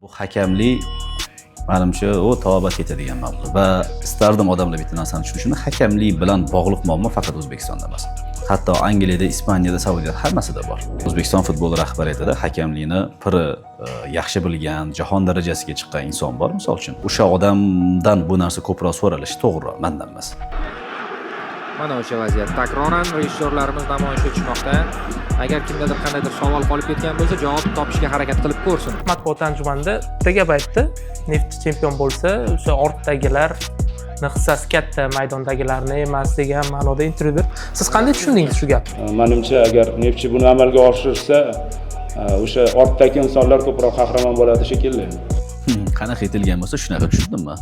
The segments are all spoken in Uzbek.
Bu hakamlik menimcha o tavbat ketadigan mavzu va istardim odamlar bitta narsani tushunishini, hakamlik bilan bog'liq muammo faqat O'zbekistonda emas. Hatto Angliyada, Ispaniyada, Saudiyada hammasida bor. O'zbekiston futbol rahbariyatida hakamlikni piri yaxshi bilgan, jahon darajasiga chiqqan inson bor, misol uchun. O'sha odamdan bu narsa ko'proq so'ralishi to'g'riroq, mendan emas. Mana o'sha vaziyat takroran rejissyorlarimiz namoyish etishmoqda. Agar kimdadir qandaydir savol qolib ketgan bo'lsa, javob topishga harakat qilib ko'rsin. Matbuot anjumanida bitta gap aytdi. Neftchi chempion bo'lsa, o'sha ortdagilar hissasi katta, maydondagilarni emas degan ma'noda intervyu berdi. Siz qanday tushundingiz shu gapni? Menimcha, agar Neftchi buni amalga oshirsa, o'sha ortdagi insonlar ko'proq qahramon bo'ladi shekilli. Qanaqa aytilgan bo'lsa, shunaqa tushundimmi?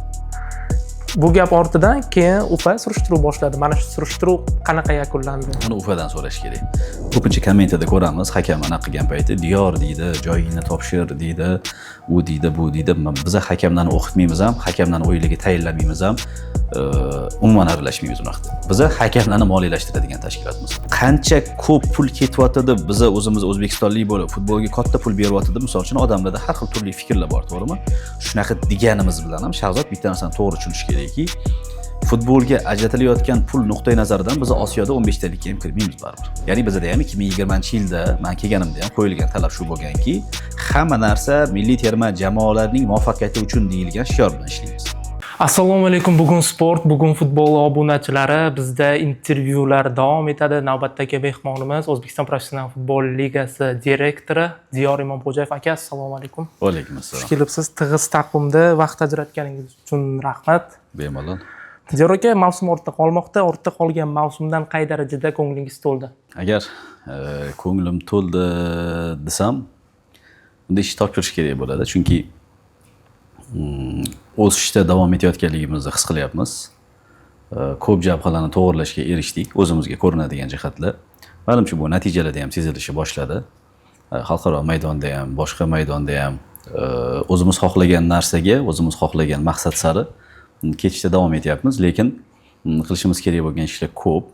Bu gap ortidan keyin UFA surishtiruv boshladi. Mana shu surishtiruv qanaqa yakunlandi? Uni UFAdan so'rash kerak. Ko'pincha kommentada ko'ramiz, hakam anaqa qilgan payti diyor deydi, joyingni topshir deydi, u deydi, bu deydi. Biz hakamlarni o'qitmaymiz ham, hakamlarni o'yiniga tayinlamaymiz ham, umuman aralashmaymiz bu vaqtda. Biz hakamlarni moliyalashtiradigan tashkilotmiz. Qancha ko'p pul ketyapti, biz o'zimiz O'zbekistonlik bo'lib, futbolga katta pul beryapti, misol uchun odamlarda har xil turli fikrlar bor, to'g'rimi? Shunaqa deganimiz bilan ham Shahzod bitta narsani to'g'ri tushunish kerakki, futbolga ajratilayotgan pul nuqtai nazaridan biz Osiyoda 15talikka ham kirmaymiz baribir. Ya'ni bizda ham 2020-yilda men kelganimda ham qo'yilgan talab shu bo'lganki, hamma narsa milliy terma jamoalarning muvaffaqiyati uchun deyilgan shior bilan ishlaymiz. Assalomu alaykum. Bugun sport, bugun futbol obunachilari. Bizda intervyular davom etadi. Navbatdagi mehmonimiz O'zbekiston Professional futbol ligasi direktori Diyor Imomxo'jayev aka. Assalomu alaykum. Va alaykum assalom. Xush kelibsiz. Tig'iz taqvimda vaqt ajratganingiz uchun rahmat. Bemalol. Diyor aka, mavsum ortda qolmoqda. Ortda qolgan mavsumdan qay darajada ko'nglingiz to'ldi? Agar ko'nglim to'ldi desam, unda ish topshirish kerak bo'ladi, chunki o'sishda davom etayotganligimizni his qilyapmiz. Ko'p jabhalarni to'g'rilashga erishdik, o'zimizga ko'rinadigan jihatlar. Menimcha bu natijalarda ham sezilishi boshladi. Xalqaro maydonda ham, boshqa maydonda ham o'zimiz xohlagan narsaga, o'zimiz xohlagan maqsad sari ketishda davom etyapmiz, lekin qilishimiz kerak bo'lgan ishlar ko'p.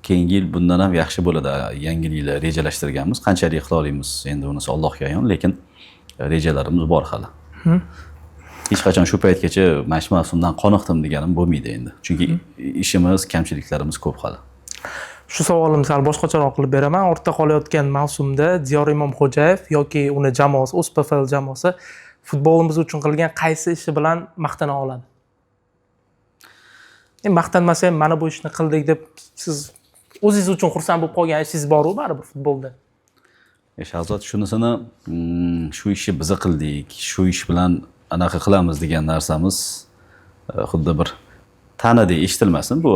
Keyingi yil bundan ham yaxshi bo'ladi. Yangi yilni rejalashtirganmiz. Qanchalik qila olamiz, endi unisi Allohga ayon, lekin rejalarimiz bor hali. Hech qachon shu paytgacha mana shu mavsumdan qoniqdim deganim bo'lmaydi endi. Chunki ishimiz, kamchiliklarimiz ko'p hali. Shu savolimni sal boshqacharoq qilib beraman. Ortda qolayotgan mavsumda Diyor Imomxo'jayev yoki uni jamoasi, USPFL jamoasi futbolimiz uchun qilgan qaysi ishi bilan maqtana oladi? Maqtanmasa ham mana bu ishni qildik deb siz o'zingiz uchun xursand bo'lib qolgan ishingiz bor-ku baribir futbolda. Shahzod, shunisini shu ishni biz qildik, shu ish bilan anaqa qilamiz degan narsamiz xuddi bir ta'nada eshitilmasin, bu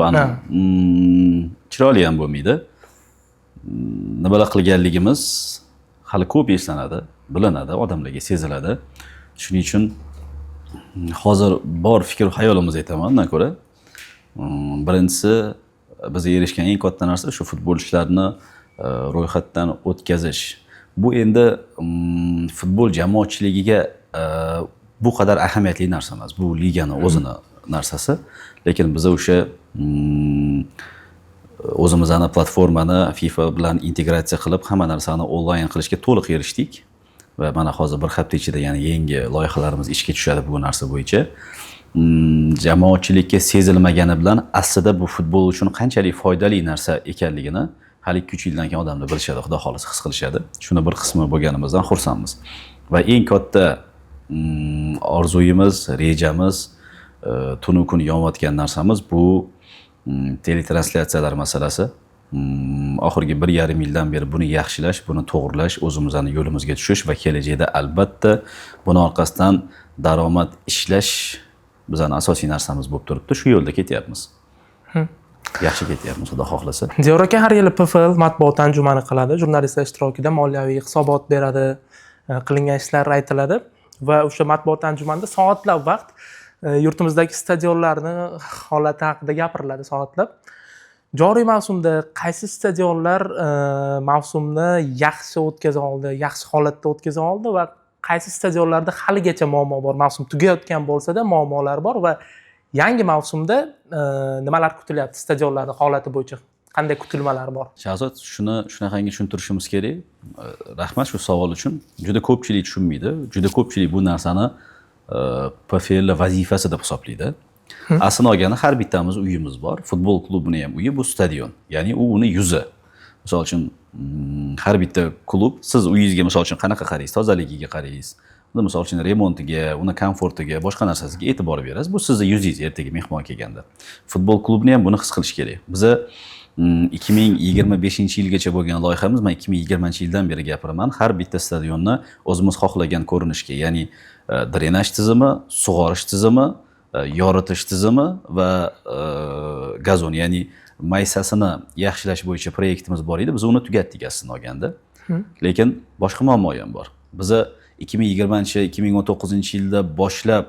chiroyli ham bo'lmaydi. Nimalar qilganligimiz hali ko'p eslanadi, bilinadi, odamlarga seziladi. Shuning uchun hozir bor fikr xayolimni aytaman, undan ko'ra birinchisi bizga erishgan eng katta narsa shu futbolchilarni ro'yxatdan o'tkazish. Bu endi futbol jamoatchiligiga bu qadar ahamiyatli narsa emas. Bu ligani o'zini narsasi. Lekin biz o'sha o'zimizning platformani FIFA bilan integratsiya qilib, hamma narsani onlayn qilishga to'liq erishdik. Va mana hozir bir hafta ichida yana yangi loyihalarimiz ishga tushadi bu narsa bo'yicha. Jamoatchilikka sezilmagani bilan aslida bu futbol uchun qanchalik foydali narsa ekanligini hali 2-3 yildan keyin odamlar bilishadi, xudo xolisa his qilishadi. Shuni bir qismi bo'lganimizdan xursandmiz. Va eng katta orzuyimiz, rejamiz, tunu kun yonayotgan narsamiz bu teletranslyatsiyalar masalasi. Oxirgi 1,5 yildan beri buni yaxshilash, buni to'g'rilash, o'zimizning yo'limizga tushish va kelajakda albatta buni orqasidan daromad ishlash bizning asosiy narsamiz bo'lib turibdi. Shu yo'lda ketyapmiz. Yaxshi ketyapmiz, xudo xohlasa. Diyor aka har yili PFL matbuot anjumani qiladi, jurnalistlar ishtirokida moliyaviy hisobot beradi, qilingan ishlar aytiladi va o'sha matbuot anjumanda soatlab vaqt yurtimizdagi stadionlarni holati haqida gapiriladi soatlab. Joriy mavsumda qaysi stadionlar mavsumni yaxshi o'tkaza oldi, yaxshi holatda o'tkaza oldi va qaysi stadionlarda haligacha muammo bor? Mavsum tugayotgan bo'lsa-da muammolar bor va yangi mavsumda nimalar kutilyapti stadionlarning holati bo'yicha? qanday kutilmalar bor? Shahzod, shunaqangi tushuntirishimiz kerak. Rahmat shu savol uchun. Juda ko'pchilik tushunmaydi. Juda ko'pchilik bu narsani PFL vazifasi deb hisoblaydi. Aslini olganda har bittamiz uyimiz bor. Futbol klubini ham uyi bu stadion. Ya'ni u uni yuzi. Misol uchun har bitta klub siz uyingizga misol uchun qanaqa qaraysiz? Tozaligiga qaraysiz. Misol uchun remontiga, uni komfortiga, boshqa narsasiga e'tibor berasiz. Bu sizning yuzingiz ertaga mehmon kelganda. Futbol klubini ham buni his qilish kerak. Biza 2025-yilgacha bo'lgan loyihamiz, men 2020-yildan beri gapiraman. Har bitta stadionni o'zimiz xohlagan ko'rinishga, ya'ni drenaj tizimi, sug'orish tizimi, yoritish tizimi va gazon, ya'ni maysasini yaxshilash bo'yicha proyektimiz bor edi. Biz uni tugatdik aslida olganda. Lekin boshqa muammo ham bor. Biza 2020-2019-yilda boshlab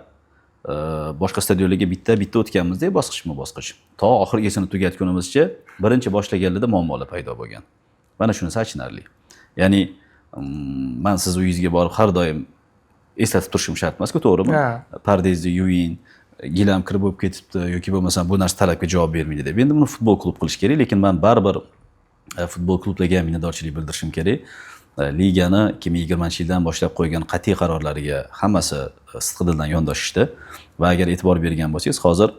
boshqa stadionlarga bitta o'tganmizda, bosqichma-bosqich. To oxirigacha tugatgunimizcha birinchi boshlaganlarda muammolar paydo bo'lgan. Mana shunisi achinarli. Ya'ni men siz uyingizga borib har doim eslatib turishim shart emas-ku, to'g'rimi? Pardezni yuving, gilam kirib bo'lib ketibdi yoki bo'lmasa bu narsa talabga javob bermaydi deb. Endi buni futbol klub qilish kerak, lekin men baribir futbol klublarga ham minnatdorchilik bildirishim kerak. Ligani 2020-yildan boshlab qo'ygan qat'iy qarorlariga hammasi sidqidildan yondoshishdi va agar e'tibor bergan bo'lsangiz, hozir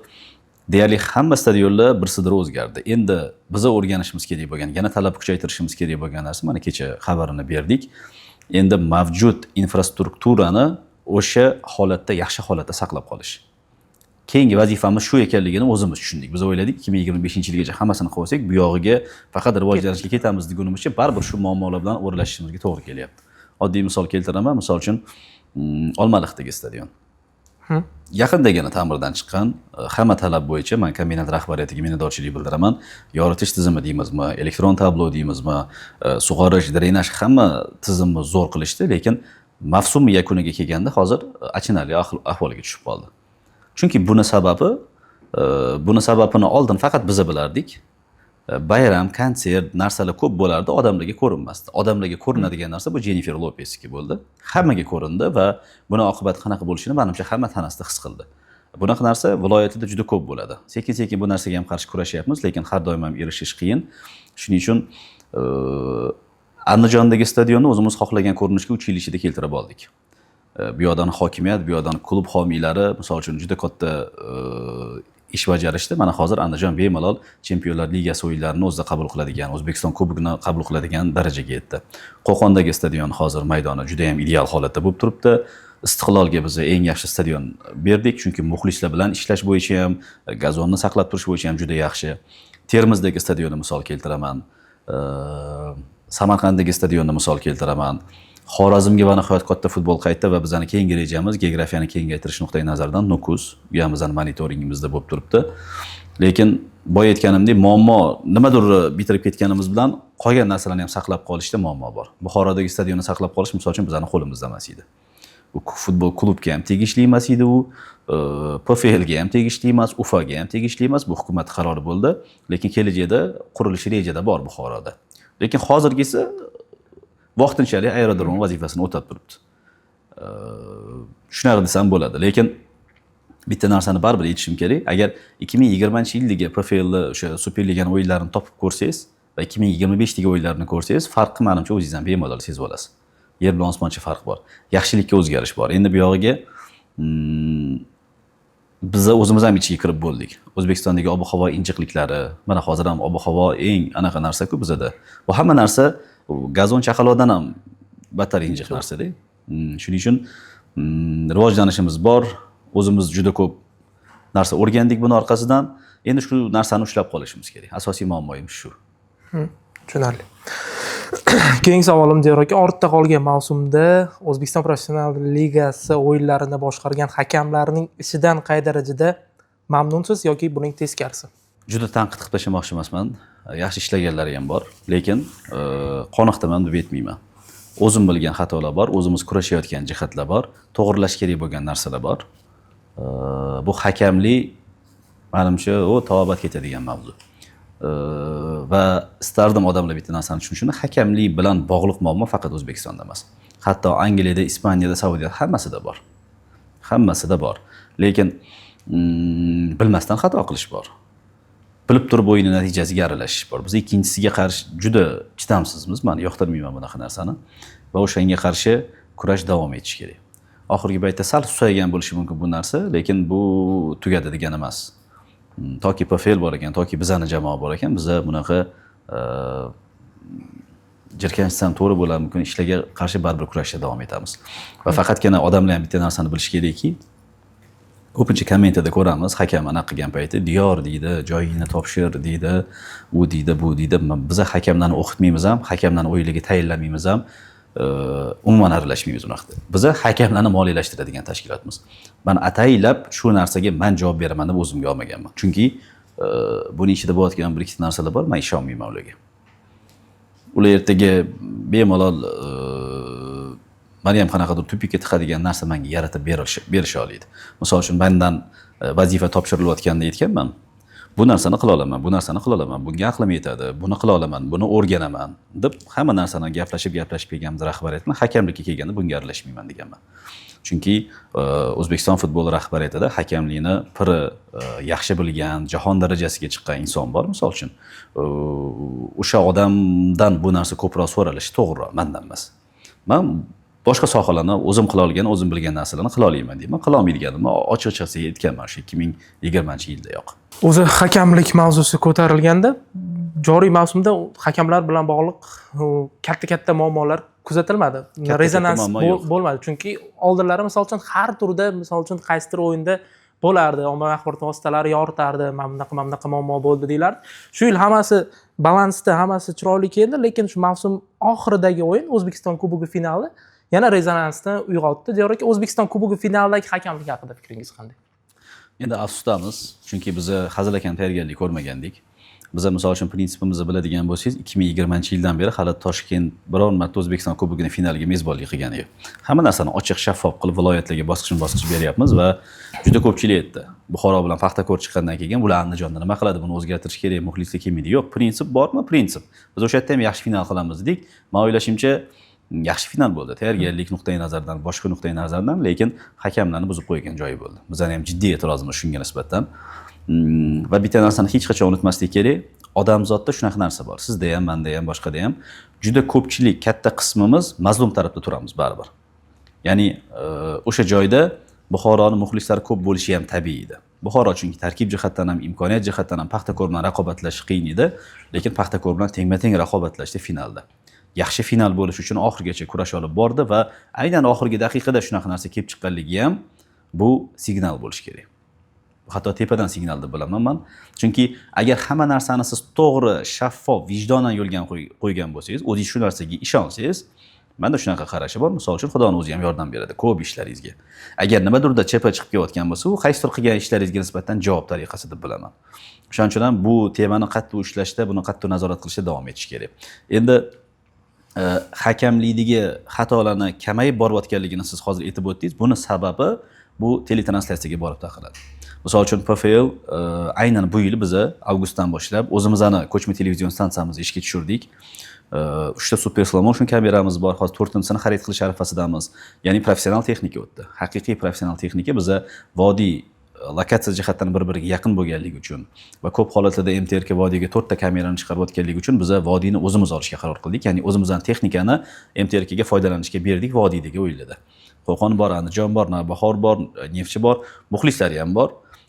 deyarli hamma stadionlar bir sidra o'zgardi. Endi biza o'rganishimiz kerak bo'lgan, yana talab kuchaytirishimiz kerak bo'lgan narsa mana kecha xabarini berdik. Endi mavjud infrastrukturani o'sha holatda, yaxshi holatda saqlab qolish. Keyingi vazifamiz shu ekanligini o'zimiz tushundik. Biz o'yladik 2025-yilgacha hammasini qilib olsak, bu yog'iga faqat rivojlanishga ketamiz degunimizcha baribir shu muammolar bilan o'ralashishimizga to'g'ri kelyapti. Oddiy misol keltiraman, misol uchun Olmaliqdagi stadion. Yaqindagina ta'mirdan chiqqan, hamma talab bo'yicha men kombinat rahbariyatiga minnatdorchilik bildiraman. Yoritish tizimi deymizmi, elektron tablo deymizmi, sug'orish, drenaj hamma tizimni zo'r qilishdi, lekin mavsum yakuniga kelganda hozir achinarli ahvolga tushib qoldi. Chunki buni sababini oldin faqat biz bilardik. Bayram, konsert, narsalar ko'p bo'lardi, odamlarga ko'rinmasdi. Odamlarga ko'rinadigan narsa bu Jennifer Lopesga bo'ldi. Hammaga ko'rindi va buni oqibati qanaqa bo'lishini menimcha hamma tanasida his qildi. Bunaqa narsa viloyatida juda ko'p bo'ladi. Sekin-sekin bu narsaga ham qarshi kurashyapmiz, lekin har doim ham erishish qiyin. Shuning uchun Andijondagi stadionni o'zimiz xohlagan ko'rinishga 3 yil ichida keltirib oldik. Bu yoqdan hokimiyat, bu yoqdan klub homiylari misol uchun juda katta ish bajarishdi. Mana hozir Andijon bemalol Chempionlar Ligasi o'yinlarini o'zida qabul qiladigan, O'zbekiston Kubogini qabul qiladigan darajaga yetdi. Qo'qondagi stadion hozir maydoni juda ham ideal holatda bo'lib turibdi. Istiqlolga biz eng yaxshi stadion berdik, chunki muxlislar bilan ishlash bo'yicha ham, gazonni saqlab turish bo'yicha ham juda yaxshi. Termizdagi stadionni misol keltiraman. Samarqanddagi stadionni misol keltiraman. Xorazmga va nihoyat katta futbol qaytdi va bizning keyingi rejamiz geografiyani kengaytirish nuqtai nazaridan Nukus, bu ham bizning monitoringimizda bo'lib turibdi. Lekin boya aytganimdek, muammo nimadir bitirib ketganimiz bilan qolgan narsalarni ham saqlab qolishda muammo bor. Buxorodagi stadionni saqlab qolish misol uchun bizning qo'limizda emas edi. Bu futbol klubga ham tegishli emas edi u, PFL ga ham tegishli emas, Ufa ga ham tegishli emas, bu hukumat qarori bo'ldi. Lekin kelajakda qurilish rejada bor Buxoroda. Lekin hozirgisi vaqtinchalik aerodrom vazifasini o'tab turibdi. Shunaqa desam bo'ladi, lekin bitta narsani baribir aytishim kerak. Agar 2020-yildagi PFL o'sha Superliganing o'yinlarini topib ko'rsangiz va 2025dagi o'yinlarni ko'rsangiz, farqni menimcha o'zingiz ham bemalol sezib olasiz. Yer bilan osmoncha farq bor. Yaxshilikka o'zgarish bor. Endi bu yog'iga biz o'zimiz ham ichiga kirib bo'ldik. O'zbekistondagi ob-havo injiqliklari, mana hozir ham ob-havo eng anaqa narsa-ku bizda. Bu hamma narsa gazon chaqaloqdan ham battar injiq narsa-da. Shuning uchun rivojlanishimiz bor. O'zimiz juda ko'p narsa o'rgandik buni orqasidan. Endi shu narsani ushlab qolishimiz kerak. Asosiy muammoimiz shu. Tushunarli. Keyingi savolim deyroki, ortda qolgan mavsumda O'zbekiston Professional Ligasi o'yinlarini boshqargan hakamlarning ishidan qay darajada mamnunsiz yoki buning teskarisi? Juda tanqid qilib tashlamoqchi emasman. Yaxshi ishlaganlari ham bor, lekin qoniqtaman deb aytmayman. O'zim bilgan xatolar bor, o'zimiz kurashayotgan jihatlar bor, to'g'rilash kerak bo'lgan narsalar bor. Bu hakamlik menimcha tavobat ketadigan mavzu. Va istardim odamlar bitta narsani tushunishini, hakamlik bilan bog'liq muammo faqat O'zbekistonda emas. Hatto Angliyada, Ispaniyada, Saudiyada hammasida bor. Hammasida bor. Lekin bilmasdan xato qilish bor. bilib turib o'yinni natijasiga aralashish bor. Biz ikkinchisiga qarshi juda chidamsizmiz. Men yoqtirmayman bunaqa narsani va o'shanga qarshi kurash davom etish kerak. Oxirgi paytda sal susaygan bo'lishi mumkin bu narsa, lekin bu tugadi degani emas. Toki PFL bor ekan, toki bizani jamoa bor ekan, biza bunaqa jirkanishsam to'g'ri bo'lar mumkin ishlarga qarshi baribir kurashda davom etamiz. Va faqatgina odamlar ham bitta narsani bilish kerakki, ko'pincha kommentada ko'ramiz, hakam anaqa qilgan payti diyor deydi, joyingni topshir deydi, u deydi, bu deydi. Biz hakamlarni o'qitmaymiz ham, hakamlarni o'yinlarga tayinlamaymiz ham, umuman aralashmaymiz unaqa. Biz hakamlarni moliyalashtiradigan tashkilotmiz. Men ataylab shu narsaga men javob beraman deb o'zimga olmaganman. Chunki buning ichida bo'layotgan bir ikkita narsalar bor, men ishonmayman ularga. Ular ertaga bemalol mana ham qanaqadir tupikka tiqadigan narsa menga yaratib berisha oladi. Misol uchun mendan vazifa topshirilayotganda aytganman, bu narsani qila olaman, bu narsani qila olaman, bunga aqlim yetadi, buni qila olaman, buni o'rganaman deb hamma narsani gaplashib kelganmiz rahbariyatni, hakamlikka kelganda bunga aralashmayman deganman. Chunki O'zbekiston futbol rahbariyatida hakamlikni piri yaxshi bilgan, jahon darajasiga chiqqan inson bor, misol uchun. O'sha odamdan bu narsa ko'proq so'ralishi to'g'riroq, mendan emas. Men boshqa sohalarni o'zim qila olgan, o'zim bilgan narsalarni qila olaman deyman. Qila olmaydiganimni ochiq-ochiqcha aytganman shu 2020-yildayoq. O'zi hakamlik mavzusi ko'tarilganda, joriy mavsumda hakamlar bilan bog'liq katta muammolar kuzatilmadi. Rezonans bo'lmadi. Chunki oldinlari misol uchun har turda, misol uchun qaysidir o'yinda bo'lardi, ommaviy axborot vositalari yoritardi, mana bunaqa muammo bo'ldi deylardi. Shu yil hammasi balansda, hammasi chiroyli keldi, lekin shu mavsum oxiridagi o'yin O'zbekiston Kubogi finali yana rezonansni uyg'otdi. Diyorki, O'zbekiston Kubogi finalidagi hakamlik haqida fikringiz qanday? Endi afsusdamiz, chunki biz hazilakam tayyorgarlik ko'rmagandik. Biz misol uchun prinsipimizni biladigan bo'lsangiz, 2020-yildan beri hali Toshkent biror marta O'zbekiston Kubogining finaliga mezbonlik qilgan edi. Hamma narsani ochiq, shaffof qilib viloyatlarga bosqichma-bosqich beryapmiz va juda ko'pchilik aytdi. Buxoro bilan Paxtakor chiqqandan keyin bular Andijonda nima qiladi, buni o'zgartirish kerak, muxlislik kelmaydi. Yo'q, prinsip bormi? Prinsip. Biz o'sha yerda ham yaxshi final qilamiz dedik. Men o'ylashimcha yaxshi final bo'ldi. Tayyorgarlik nuqtai nazaridan, boshqa nuqtai nazardan, lekin hakamlarni buzib qo'ygan joyi bo'ldi. Bizning ham jiddiy e'tirozimiz shunga nisbatan. Va bitta narsani hech qachon unutmaslik kerak. Odamzodda shunaqa narsa bor. Sizda ham, menda ham, boshqada ham juda ko'pchilik, katta qismimiz mazlum tarafda turamiz baribir. Ya'ni o'sha joyda Buxoroning muxlislari ko'p bo'lishi ham tabiiy edi. Buxoro chunki tarkib jihatdan ham, imkoniyat jihatdan ham Paxtakor bilan raqobatlashish qiyin edi, lekin Paxtakor bilan tengma-teng raqobatlashdi finalda. Yaxshi final bo'lish uchun oxirigacha kurash olib bordi va aynan oxirgi daqiqada shunaqa narsa kelib chiqqanligi ham bu signal bo'lish kerak. Hatto tepadan signal deb bilaman men. Chunki agar hamma narsani siz to'g'ri, shaffof, vijdonan yo'lga qo'ygan bo'lsangiz, o'zingiz shu narsaga ishonsangiz, menda shunaqa qarashi bor. Misol uchun Xudoning o'zi ham yordam beradi ko'p ishlaringizga. Agar nimadirda chepa chiqib kelayotgan bo'lsa, u qaysidir qilgan ishlaringizga nisbatan javob tariqasi deb bilaman. Shuning uchun ham bu temani qattiq ushlashda, buni qattiq nazorat qilishda davom etish kerak. Endi hakamlikdagi xatolarni kamayib borayotganligini siz hozir aytib o'tdingiz. Buni sababi bu teletranslyatsiyaga borib taqaladi. Misol uchun PFL aynan bu yil biz avgustdan boshlab o'zimizning ko'chma televizion stansiyamizni ishga tushirdik. 3 ta super slow motion kameramiz bor. Hozir 4-sini xarid qilish arafasidamiz. Ya'ni professional texnika o'tdi. Haqiqiy professional texnika biz vodiy lokatsiya jihatdan bir-biriga yaqin bo'lganligi uchun va ko'p holatlarda MTRK vodiyga 4 ta kamerani chiqarib o'tganligi uchun biz vodiyni o'zimiz olishga qaror qildik. Ya'ni o'zimizning texnikani MTRK ga foydalanishga berdik vodiydagi o'yinlarda. Qo'qon bor, Andijon bor, Navbahor bor, Neftchi bor, muxlislari ham bor.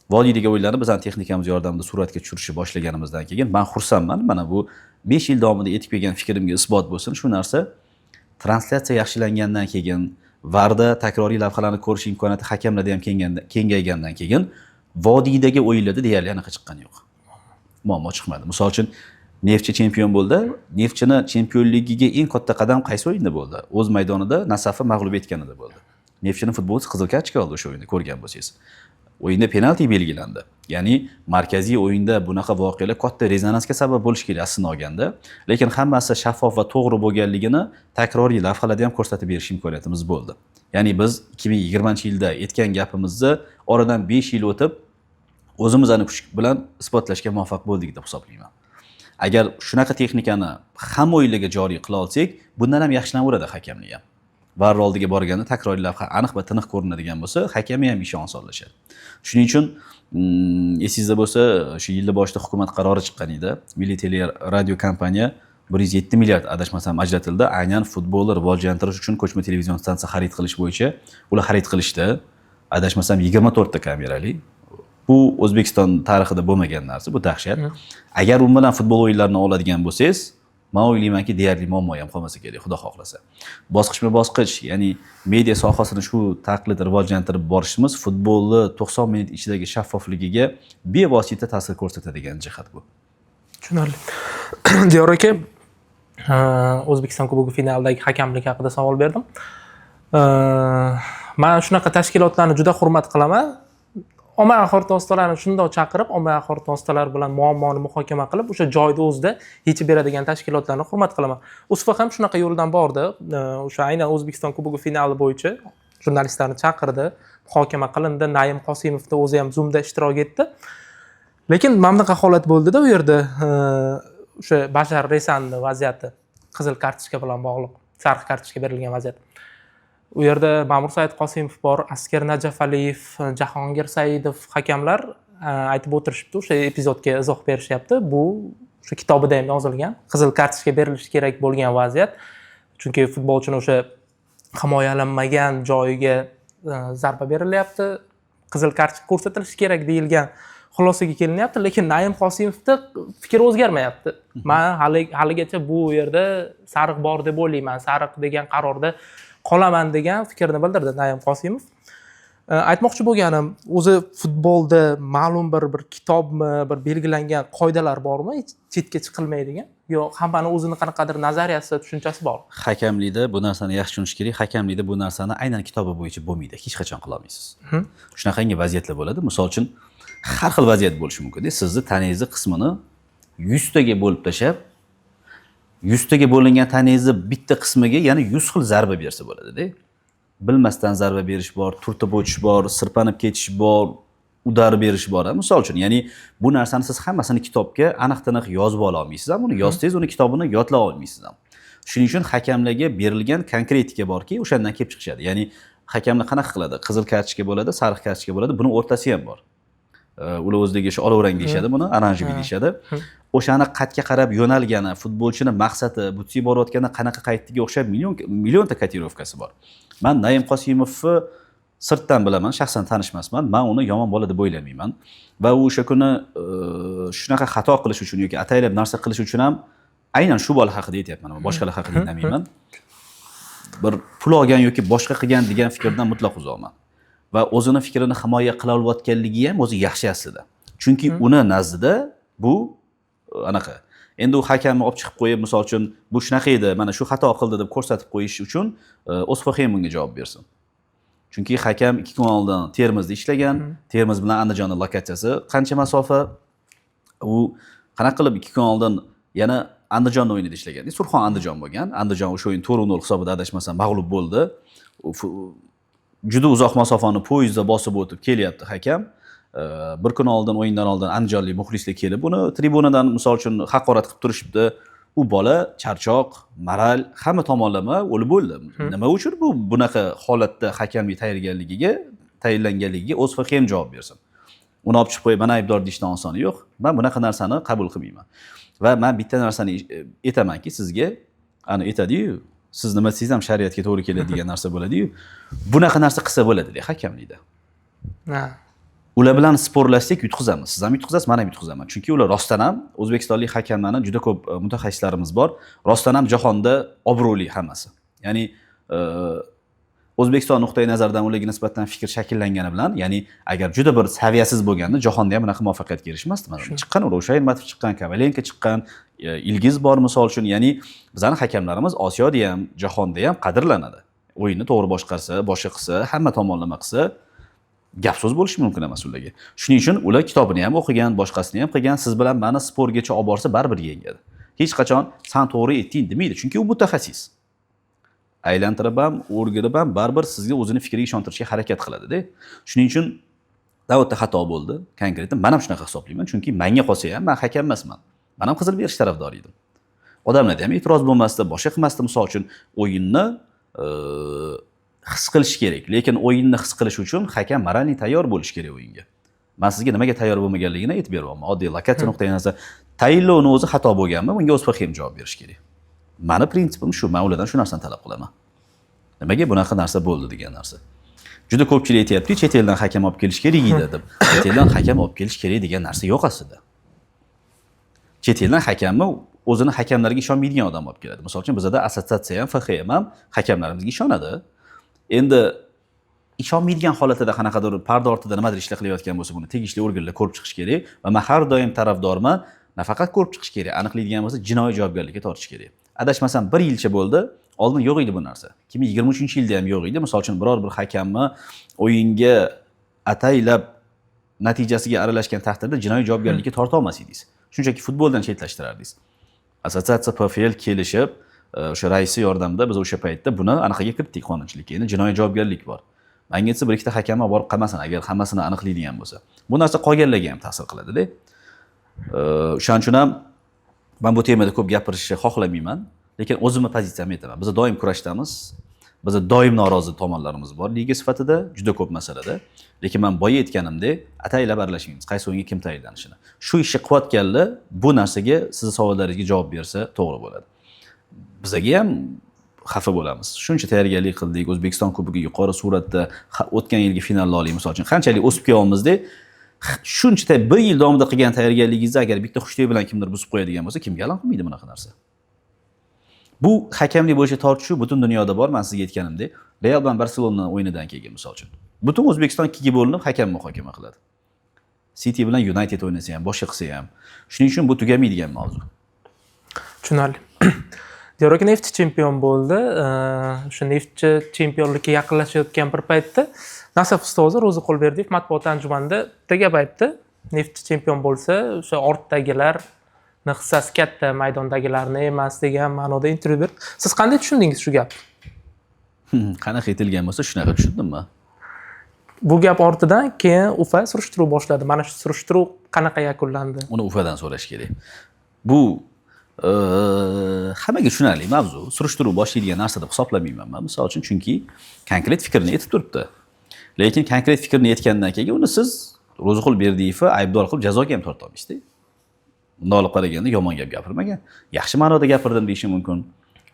Vodiydagi o'yinlarni bizning texnikamiz yordamida suratga tushirishni boshlaganimizdan keyin men xursandman. Mana bu 5 yil davomida aytib kelgan fikrimga isbot bo'lsin. Shu narsa translyatsiya yaxshilangandan keyin, VARda takroriy lavhalarni ko'rish imkoniyati hakamlarda ham kengaygandan keyin vodiydagi o'yinlarda deyarli anaqa chiqqani yo'q. Muammo chiqmadi. Misol uchun Neftchi chempion bo'ldi. Neftchini chempionligiga eng katta qadam qaysi o'yinda bo'ldi? O'z maydonida Nasafni mag'lub etganida bo'ldi. Neftchining futbolchisi qizil kartochka oldi o'sha o'yinda, ko'rgan bo'lsangiz. O'yinda penalti belgilandi. Ya'ni markaziy o'yinda bunaqa voqealar katta rezonansga sabab bo'lish kerak aslida olganda, lekin hammasi shaffof va to'g'ri bo'lganligini takroriy lavhalarda ham ko'rsatib berish imkoniyatimiz bo'ldi. Ya'ni biz 2020-yilda aytgan gapimizni oradan 5 yil o'tib o'zimizning kuch bilan isbotlashga muvaffaq bo'ldik deb hisoblayman. Agar shunaqa texnikani hamma o'yinlarga joriy qila olsak, bundan ham yaxshilanaveradi hakamlik ham. VAR oldiga borganda takroriy lavha aniq va tiniq ko'rinadigan bo'lsa, hakamga ham ishonch olishadi. Shuning uchun esingizda bo'lsa, shu yilning boshida hukumat qarori chiqqan edi. Milliy teleradio kompaniya 107 milliard adashmasam ajratildi. Aynan futbolni rivojlantirish uchun ko'chma televizion stansiya xarid qilish bo'yicha ular xarid qilishdi. Adashmasam 24 ta kamerali. Bu O'zbekiston tarixida bo'lmagan narsa, bu dahshat. Agar u bilan futbol o'yinlarini oladigan bo'lsangiz, men o'ylaymanki, deyarli muammo ham qolmasa kerak, xudo xohlasa. Bosqichma-bosqich, ya'ni media sohasini shu taqlid rivojlantirib borishimiz futbolni 90 minut ichidagi shaffofligiga bevosita ta'sir ko'rsatadigan jihat bu. Tushunarli. Diyor aka, O'zbekiston Kubogi finalidagi hakamlik haqida savol berdim. Men shunaqa tashkilotlarni juda hurmat qilaman. Ommaviy axborot vositalarini shundoq chaqirib, ommaviy axborot vositalari bilan muammoni muhokama qilib, o'sha joyda o'zida yechib beradigan tashkilotlarni hurmat qilaman. USFA ham shunaqa yo'ldan bordi. O'sha aynan O'zbekiston Kubogi finali bo'yicha jurnalistlarni chaqirdi, muhokama qilindi. Naim Qosimovda o'zi ham Zoomda ishtirok etdi. Lekin mana bunaqa holat bo'ldida u yerda o'sha Bashar Resanni vaziyati qizil kartochka bilan bog'liq, sariq kartochka berilgan vaziyat. U yerda Ma'mur Said Qosimov bor, Askar Najafaliyev, Jahongir Saidov hakamlar aytib o'tirishibdi, o'sha epizodga izoh berishyapti. Bu o'sha kitobida ham yozilgan, qizil kartochka berilishi kerak bo'lgan vaziyat. Chunki futbolchini o'sha himoyalanmagan joyiga zarba berilyapti, qizil kartochka ko'rsatilishi kerak deyilgan xulosaga kelinyapti, lekin Naim Qosimovda fikr o'zgarmayapti. Men haligacha bu yerda sariq bor deb o'ylayman, sariq degan qarorda qolaman degan fikrni bildirdi Naim Qosimov. Aytmoqchi bo'lganim, o'zi futbolda ma'lum bir kitobmi, bir belgilangan qoidalar bormi, chetga chiqilmaydigan? Yo, hammani o'zini qanaqadir nazariyasi, tushunchasi bor. Hakamlikda bu narsani yaxshi tushunish kerak. Hakamlikda bu narsani aynan kitobi bo'yicha bo'lmaydi, hech qachon qila olmaysiz. Shunaqangi vaziyatlar bo'ladi. Misol uchun har xil vaziyat bo'lishi mumkin. Sizni taningizni qismini 100 taga bo'lib tashab, 100 taga bo'lingan taningizni bitta qismiga yana 100 xil zarba bersa bo'ladi-da. Bilmasdan zarba berish bor, turtib o'tish bor, sirpanib ketish bor, udar berish bor. Misol uchun, ya'ni bu narsani siz hammasini kitobga aniq-taniq yozib ola olmaysiz ham, uni yozsangiz uni kitobini yodlab olmaysiz ham. Shuning uchun hakamlarga berilgan konkretika borki, o'shandan kelib chiqishadi. Ya'ni hakamlar qanaqa qiladi? Qizil kartochka bo'ladi, sariq kartochka bo'ladi, buni o'rtasi ham bor. Ular o'zidagi shu olovrang deyishadi, buni oranjiy deyishadi. O'shani qatga qarab yo'nalgani, futbolchini maqsadi, butsi borayotganda qanaqa qaytdiga o'xshab millionta kotirovkasi bor. Men Naim Qosimovni sirtdan bilaman, shaxsan tanishmasman. Men uni yomon bola deb o'ylamayman va u o'sha kuni shunaqa xato qilish uchun yoki ataylab narsa qilish uchun ham aynan shu bola haqida aytayapman, boshqalar haqida aytmayman. Bir pul olgan yoki boshqa qilgan degan fikrdan mutlaq uzoqman. Va o'zini fikrini himoya qila olayotganligi ham o'zi yaxshi aslida. Chunki uni nazdida bu anaqa. Endi u hakamni olib chiqib qo'yib, misol uchun bu shunaqa edi, mana shu xato qildi deb ko'rsatib qo'yish uchun O'sfa ham bunga javob bersin. Chunki hakam 2 kun oldin Termizda ishlagan, Termiz bilan Andijonning lokatsiyasi qancha masofa? U qanaqa qilib 2 kun oldin yana Andijon o'yinida ishlagan. Surxon Andijon bo'lgan. Andijon o'sha o'yin 4-0 hisobida adashmasam mag'lub bo'ldi. Juda uzoq masofani poyezdda bosib o'tib kelyapti hakam. Bir kun oldin, o'yindan oldin andijonlik muxlislar kelib, uni tribunadan misol uchun haqorat qilib turishibdi. U bola charchoq, moral, hamma tomonlama o'lib bo'ldi. Nima uchun bu bunaqa holatda hakamlik tayinlanganligiga O'zfa ham javob bersin. Uni olib chiqib qo'yib, mana aybdor deyishdan osoni yo'q. Men bunaqa narsani qabul qilmayman. Va men bitta narsani aytamanki, sizga, ana aytadi-yu, siz nima desangiz ham shariatga to'g'ri keladi degan narsa bo'ladi-yu. Bunaqa narsa qilsa bo'ladi-da hakamlikda. Ular bilan sporlashsak yutqizamiz. Siz ham yutqizasiz, men ham yutqizaman. Chunki ular rostdan ham o'zbekistonlik hakamlarning juda ko'p mutaxassislarimiz bor. Rostdan ham jahonda obro'li hammasi. Ya'ni O'zbekiston nuqtai nazaridan ularga nisbatan fikr shakllangani bilan, ya'ni agar juda bir saviyasiz bo'lganda jahonda ham bunaqa muvaffaqiyatga erishmasdi. Mana chiqqan O'sha Aytmatov chiqqan, Kovalenko chiqqan, Ilgiz bor misol uchun, ya'ni bizning hakamlarimiz Osiyoda ham, jahonda ham qadrlanadi. O'yinni to'g'ri boshqarsa, boshqa qilsa, hamma tomonlama qilsa, gap so'z bo'lishi mumkin emas ularga. Shuning uchun ular kitobini ham o'qigan, boshqasini ham qilgan, siz bilan meni sportgacha olib borsa baribir yengadi. Hech qachon sen to'g'ri aytding demaydi, chunki u mutaxassis. Aylantirib ham, o'rgilib ham baribir sizga o'zini fikriga ishontirishga harakat qiladi-da. Shuning uchun davlatda xato bo'ldi, konkretdan men ham shunaqa hisoblayman, chunki menga qolsa ham men hakam emasman. Men ham qizil berish tarafdori edim. Odamlarda ham e'tiroz bo'lmasdi, boshqa qilmasdi, misol uchun o'yinni his qilish kerak, lekin o'yinni his qilish uchun hakam moralniy tayyor bo'lish kerak o'yinga. Men sizga nimaga tayyor bo'lmaganligini aytib beryapman. Oddiy lokatsiya nuqtai nazar tayinlovni o'zi xato bo'lganmi? Bunga o'z ham javob berish kerak. Meni prinsipim shu, men ulardan shu narsani talab qilaman. Nimaga bunaqa narsa bo'ldi degan narsa. Juda ko'pchilik aytayapti, chet eldan hakam olib kelish kerak edi deb. Chet eldan hakam olib kelish kerak degan narsa yo'q aslida. Chet eldan hakamni o'zini hakamlarga ishonmaydigan odam olib keladi. Misol uchun bizda assotsiatsiya ham, FHM ham hakamlarimizga ishonadi. Endi ishonmaydigan holatida qanaqadir parda ortida nimadir ishlar qilayotgan bo'lsa, buni tegishli organlar ko'rib chiqish kerak va men har doim tarafdorman, nafaqat ko'rib chiqish kerak, aniqlaydigan bo'lsa, jinoiy javobgarlikka tortish kerak. Adashmasam 1 yilcha bo'ldi, oldin yo'q edi bu narsa. 2023-yilda ham yo'q edi. Misol uchun biror bir hakamni o'yinga ataylab natijasiga aralashgan taqdirda jinoiy javobgarlikka torta olmas edingiz. Shunchaki futboldan chetlashtirardingiz. Assotsiatsiya PFL kelishib, o'sha raisi yordamida biz o'sha paytda buni anaqaga kiritdik qonunchilikka. Endi jinoiy javobgarlik bor. Menga aytsa bir ikkita hakamni borib qamasin agar hammasini aniqlaydigan bo'lsa. Bu narsa qolganlarga ham ta'sir qiladi-da. O'shaning uchun ham men bu temada ko'p gapirishni xohlamayman, lekin o'zimning pozitsiyamni aytaman. Biz doim kurashdamiz. Biz doim norozi tomonlarimiz bor liga sifatida, juda ko'p masalada. Lekin men boya aytganimdek, ataylab aralashmaymiz. Qaysi o'yinga kim tayinlanishini. Shu ishni qilayotganlar bu narsaga sizning savollaringizga javob bersa to'g'ri bo'ladi. Bizga ham xafa bo'lamiz. Shuncha tayyorgarlik qildik, O'zbekiston Kubogi yuqori suratda o'tgan yilgi finalni olaylik, misol uchun qanchalik o'sib kelyapmizda, shuncha 1 yil davomida qilgan tayyorgarligingizni agar bitta xushlik bilan kimdir buzib qo'yadigan bo'lsa, kimga alam qilmaydi bunaqa narsa? Bu hakamlik bo'yicha tortishuv butun dunyoda bor, men sizga aytganimdek, Real bilan Barselona o'yinidan keyin misol uchun. Butun O'zbekiston ikkiga bo'linib hakam muhokama qiladi. City bilan United o'ynasa ham, boshqa qilsa ham. Shuning uchun bu tugamaydigan mavzu. Tushunarli. Diyorga Neftchi chempion bo'ldi. O'sha Neftchi chempionlikka yaqinlashayotgan bir paytda Nasaf ustozi Ro'zi Qo'lberdiyev matbuot anjumanida bitta gap aytdi. Neftchi chempion bo'lsa, o'sha ortdagilar hissasi katta, maydondagilarni emas degan ma'noda intervyu berdi. Siz qanday tushundingiz shu gapni? Qanaqa aytilgan bo'lsa, shunaqa tushundimmi? Bu gap ortidan keyin UFA surishtiruv boshladi. Mana shu surishtiruv qanaqa yakunlandi? Uni UFAdan so'rash kerak. Bu hammaga tushunarli mavzu. Surishtiruv boshlaydigan narsa deb hisoblamayman men. Misol uchun chunki konkret fikrni aytib turibdi. Lekin konkret fikrni aytgandan keyin uni siz Ro'ziqul Berdiyevni aybdor qilib jazoga ham torta olmaysizda. Bunday olib qaraganda yomon gap gapirmagan. Yaxshi ma'noda gapirdim deyish mumkin.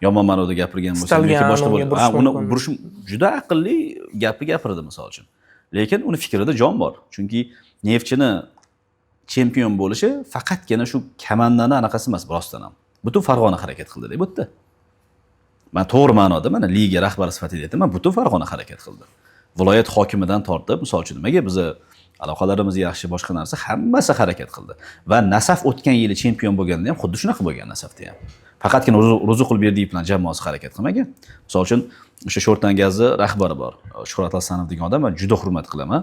Yomon ma'noda gapirgan bo'lsa yoki boshqa bo'lsa, uni burish juda aqlli gapi gapirdi misol uchun. Lekin uni fikrida jon bor. Chunki Neftchini chempion bo'lishi faqatgina shu kamandani anaqasi emas, rostdan ham. Butun Farg'ona harakat qildi-da bu yerda. Men to'g'ri ma'noda mana liga rahbari sifatida aytaman, butun Farg'ona harakat qildi. Viloyat hokimidan tortib, misol uchun nimaga biz aloqalarimiz yaxshi, boshqa narsa hammasi harakat qildi. Va Nasaf o'tgan yili chempion bo'lganda ham xuddi shunaqa bo'lgan Nasafda ham. Faqatgina Ro'ziqul Berdiyev bilan jamoasi harakat qilmagan. Misol uchun o'sha Sho'rtan gazi rahbari bor. Shuhrat Hasanov degan odam, men juda hurmat qilaman.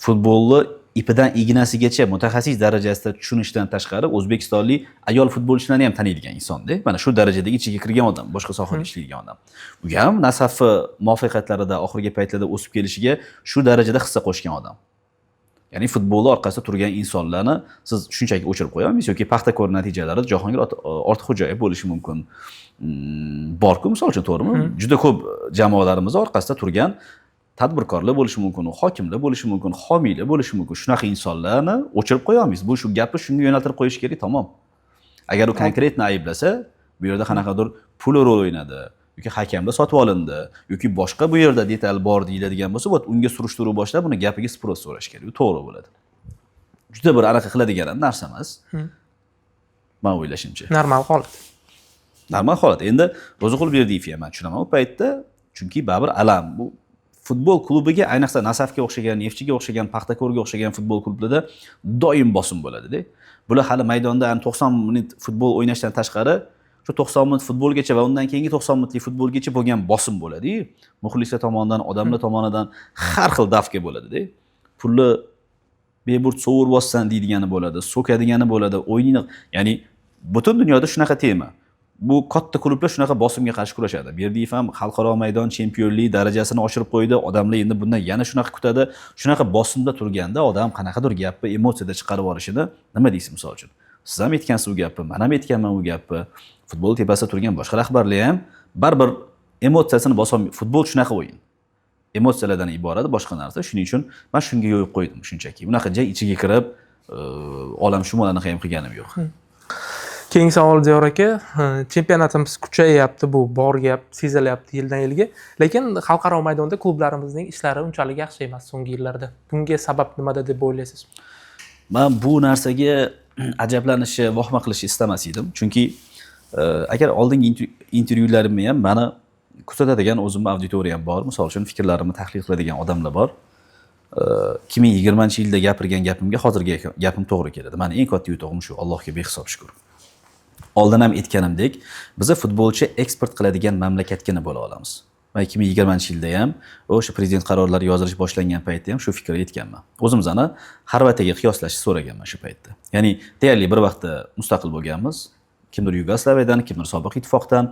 Futbolni ipidan ignasigacha mutaxassis darajasida tushunishdan tashqari o'zbekistonlik ayol futbolchilarni ham taniydigan insonda. Mana shu darajadagi ichiga kirgan odam, boshqa sohada ishlaydigan odam. Bu ham Nasafni muvaffaqiyatlarida oxirgi paytlarda o'sib kelishiga shu darajada hissa qo'shgan odam. Ya'ni futbolni orqasida turgan insonlarni siz shunchaki o'chirib qo'yolmaysiz yoki Paxtakor natijalari Jahongir Ortiqxo'jayev bo'lishi mumkin. Bor-ku, misol uchun, to'g'rimi? Juda ko'p jamoalarimiz orqasida turgan tadbirkorlar bo'lishi mumkin, hokimlar bo'lishi mumkin, homiylar bo'lishi mumkin. Shunaqa insonlarni o'chirib qo'yolmaysiz. Bu shu gapni shunga yo'naltirib qo'yish kerak, tamom. Agar u konkretni ayblasa, bu yerda qanaqadir pul rol o'ynadi yoki hakamda sotib olindi yoki boshqa bu yerda detal bor deyiladigan bo'lsa, unga surishtiruv boshlab, uni gapiga spros so'rash kerak. U to'g'ri bo'ladi. Juda bir anaqa qiladigan narsa emas. Men o'ylashimcha. Normal holat. Normal holat. Endi Ro'ziqul Berdiyev ham men tushunaman u paytda, chunki baribir alam bu futbol klubiga, ayniqsa Nasafga o'xshagan, Neftchiga o'xshagan, Paxtakorga o'xshagan futbol klublarida doim bosim bo'ladi-da. Bular hali maydonda 90 minut futbol o'ynashdan tashqari shu 90 minut futbolgacha va undan keyingi 90 minutlik futbolgacha bo'lgan bosim bo'ladi-yu. Muxlislar tomonidan, odamlar tomonidan har xil dafga bo'ladi-da. Pulni beburt sovur bossan deydigani bo'ladi, so'kadigani bo'ladi, o'yinni, ya'ni butun dunyoda shunaqa tema. Bu katta klublar shunaqa bosimga qarshi kurashadi. Berdiyev ham xalqaro maydon chempionlik darajasini oshirib qo'ydi. Odamlar endi bundan yana shunaqa kutadi. Shunaqa bosimda turganda odam qanaqadir gapni emotsiyada chiqarib yuborishini nima deysiz misol uchun? Siz ham aytgansiz u gapni, men ham aytganman u gapni. Futbol tepasida turgan boshqa rahbarlar ham baribir emotsiyasini bosolmaydi. Futbol shunaqa o'yin. emotsiyalardan iborat boshqa narsa. Shuning uchun men shunga yo'l qo'ydim shunchaki. Bunaqa ichiga kirib olamshumollarni ham qilganim yo'q. Keyingi savol Diyor aka, chempionatimiz kuchayyapti, bu bor gap, sezilyapti yildan yilga. Lekin xalqaro maydonda klublarimizning ishlari unchalik yaxshi emas so'nggi yillarda. Bunga sabab nimada deb o'ylaysiz? Men bu narsaga ajablanishni, vahima qilishni istamas edim. Chunki agar oldingi intervyularimni ham meni kuzatadigan o'zimning auditoriyam bor. Misol uchun fikrlarimni tahlil qiladigan odamlar bor. 2020-yilda gapirgan gapimga hozirgi gapim to'g'ri keladi. Meni eng katta yutug'im shu, Allohga behisob shukr. Oldin ham aytganimdek, biz futbolchi eksport qiladigan mamlakatga bo'la olamiz. Va 2020-yilda ham o'sha prezident qarorlari yozilish boshlangan paytda ham shu fikrni aytganman. O'zimizni Xorvatiyaga qiyoslashni so'raganman shu paytda. Ya'ni deyarli bir vaqtda mustaqil bo'lganmiz. Kimdir Yugoslaviyadan, kimdir sobiq ittifoqdan,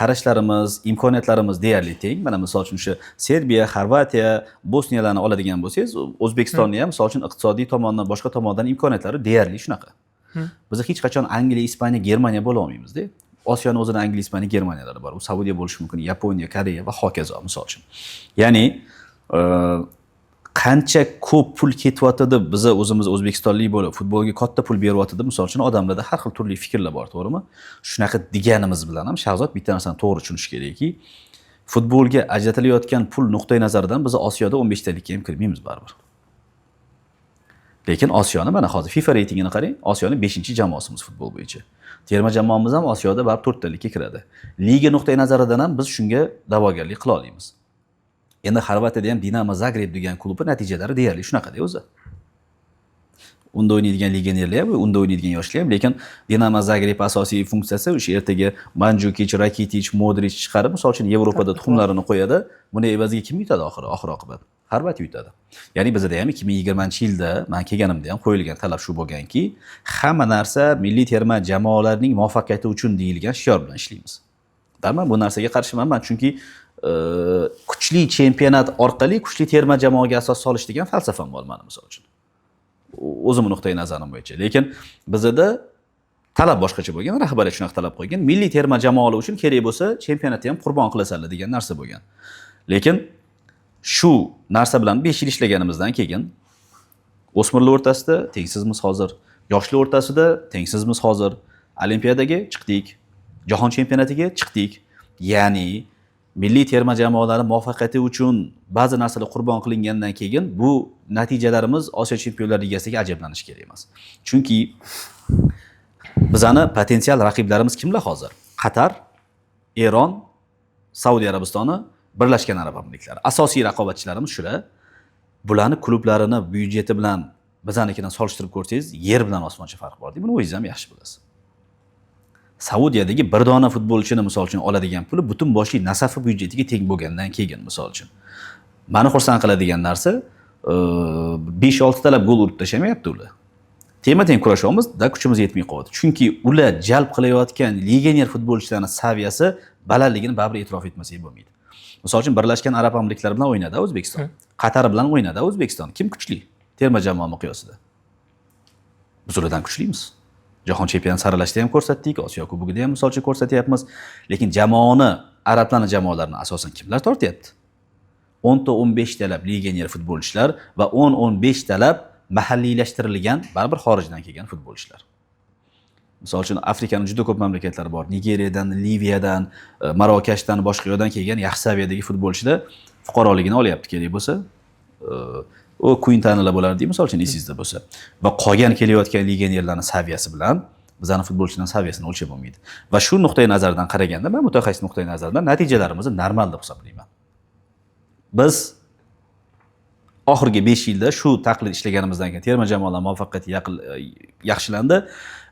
qarashlarimiz, imkoniyatlarimiz deyarli teng. Mana misol uchun o'sha Serbiya, Xorvatiya, Bosniyalarni oladigan bo'lsangiz, O'zbekistonni ham misol uchun iqtisodiy tomondan, boshqa tomondan imkoniyatlari deyarli shunaqa. Biz hech qachon Angliya, Ispaniya, Germaniya bo'la olmaymiz-da. Osiyoning o'zida Angliya, Ispaniya, Germaniyalari bor. U Saudiya bo'lishi mumkin, Yaponiya, Koreya va hokazo misol uchun. Ya'ni qancha ko'p pul ketyotdi biz o'zimiz O'zbekistonlik bo'lib futbolga katta pul beryotdi, misol uchun odamlarda har xil turli fikrlar bor, to'g'rimi? Shunaqa deganimiz bilan ham Shahzod bitta narsani to'g'ri tushunish kerakki, futbolga ajratilayotgan pul nuqtai nazaridan biz Osiyoda 15 talikka ham kirmaymiz baribir. Lekin Osiyoni mana hozir FIFA reytingini qarang, Osiyoning 5-jamoasimiz futbol bo'yicha. Terma jamoamiz ham Osiyoda baribir 4 talikka kiradi. Liga nuqtai nazaridan ham biz shunga da'vogarlik qila olamiz. Endi Xorvatiyada ham Dinamo Zagreb degan klubning natijalari deyarli shunaqa-da o'zi. Unda o'ynaydigan legionerlar ham, unda o'ynaydigan yoshlar ham, lekin Dinamo Zagreb asosiy funksiyasi o'sha ertaga Mandzukic, Rakitic, Modric chiqarib, misol uchun Yevropada tuxumlarini qo'yadi. Buni evaziga kim yutadi oxir oqibat? Xorvatiya yutadi. Ya'ni bizda ham 2020-yilda men kelganimda ham qo'yilgan talab shu bo'lganki, hamma narsa milliy terma jamoalarining muvaffaqiyati uchun deyilgan shior bilan ishlaymiz. Darman bu narsaga qarshiman, chunki kuchli chempionat orqali kuchli terma jamoaga asos solish degan falsafam bor meni misol uchun. O'zimning nuqtai nazarim bo'yicha. Lekin bizda talab boshqacha bo'lgan, rahbariyat shunaqa talab qo'ygan. Milliy terma jamoalar uchun kerak bo'lsa, chempionatni ham qurbon qilasanlar degan narsa bo'lgan. Lekin shu narsa bilan 5 yil ishlaganimizdan keyin o'smirlar o'rtasida tengsizmiz hozir, yoshlar o'rtasida tengsizmiz hozir, Olimpiadaga chiqdik, jahon chempionatiga chiqdik. Ya'ni milliy terma jamoalari muvaffaqiyati uchun ba'zi narsalar qurbon qilingandan keyin bu natijalarimiz Osiyo Chempionlar Ligasiga ajablanish kerak emas. Chunki bizani potensial raqiblarimiz kimlar hozir? Qatar, Eron, Saudiya Arabistoni, Birlashgan Arab Amirliklari. Asosiy raqobatchilarimiz shular. Bularni klublarini byudjeti bilan bizanikidan solishtirib ko'rsangiz, yer bilan osmoncha farq bor. Buni o'zingiz ham yaxshi bilasiz. Saudiyadagi bir dona futbolchini misol uchun oladigan puli butun boshli Nasafi byudjetiga teng bo'lgandan keyin misol uchun. Meni xursand qiladigan narsa 5-6 talab gol urib tashamayapti ular. Tema-teng kurashyapmiz-da, kuchimiz yetmay qolyapti. Chunki ular jalb qilayotgan legioner futbolchilarning saviyasi balandligini baribir e'tirof etmasak bo'lmaydi. Misol uchun Birlashgan Arab Amirliklari bilan o'ynadi O'zbekiston. Qatar bilan o'ynadi O'zbekiston. Kim kuchli? Terma jamoa miqyosida. Biz ulardan kuchlimiz. Jahon chempionati saralashda ham ko'rsatdik, Osiyo kubogida ham misol uchun ko'rsatyapmiz. Lekin jamoani, arablarning jamoalarini asosan kimlar tortyapti? 10 ta 15 talab legioner futbolchilar va 10-15 talab mahalliylashtirilgan, baribir xorijdan kelgan futbolchilar. Misol uchun Afrikaning juda ko'p mamlakatlari bor. Nigeriyadan, Liviyadan, Marokashdan, boshqa yerdan kelgan yaxshi saviyadagi futbolchilar fuqaroligini olyapti kerak bo'lsa, o Quintanalar bo'lardi, misol uchun esingizda bo'lsa. Va qolgan kelayotgan legionerlarning saviyasi bilan bizning futbolchilarning saviyasini o'lchab bo'lmaydi. Va shu nuqtai nazardan qaraganda, men mutaxassis nuqtai nazaridan natijalarimizni normal deb hisoblayman. Biz oxirgi 5 yilda shu taqlid ishlaganimizdan keyin terma jamoalar muvaffaqiyati yaxshilandi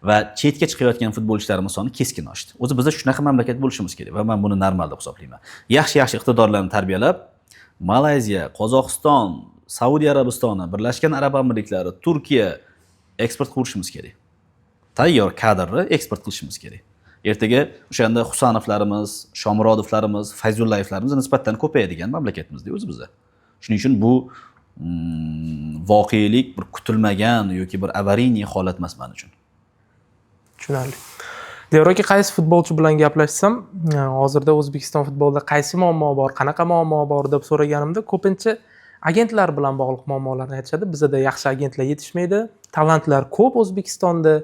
va chetga chiqayotgan futbolchilarimiz soni keskin oshdi. O'zi bizda shunaqa mamlakat bo'lishimiz kerak va men buni normal deb hisoblayman. Yaxshi iqtidorlarni tarbiyalab, Malayziya, Qozog'iston, Saudiya Arabistoni, Birlashgan Arab Amirliklari, Turkiya eksport qilishimiz kerak. Tayyor kadrni eksport qilishimiz kerak. Ertaga o'shanda Husanovlarimiz, Shomurodovlarimiz, Fayzullayevlarimiz nisbatan ko'payadigan mamlakatimizda o'zi bizda. Shuning uchun bu voqelik bir kutilmagan yoki bir avariyniy holat emas men uchun. Tushunarli. Devor aka, qaysi futbolchi bilan gaplashsam, hozirda O'zbekiston futbolida qaysi muammo bor, qanaqa muammo bor deb so'raganimda, ko'pincha agentlar bilan bog'liq muammolarni aytishadi. Bizda yaxshi agentlar yetishmaydi. Talantlar ko'p O'zbekistonda.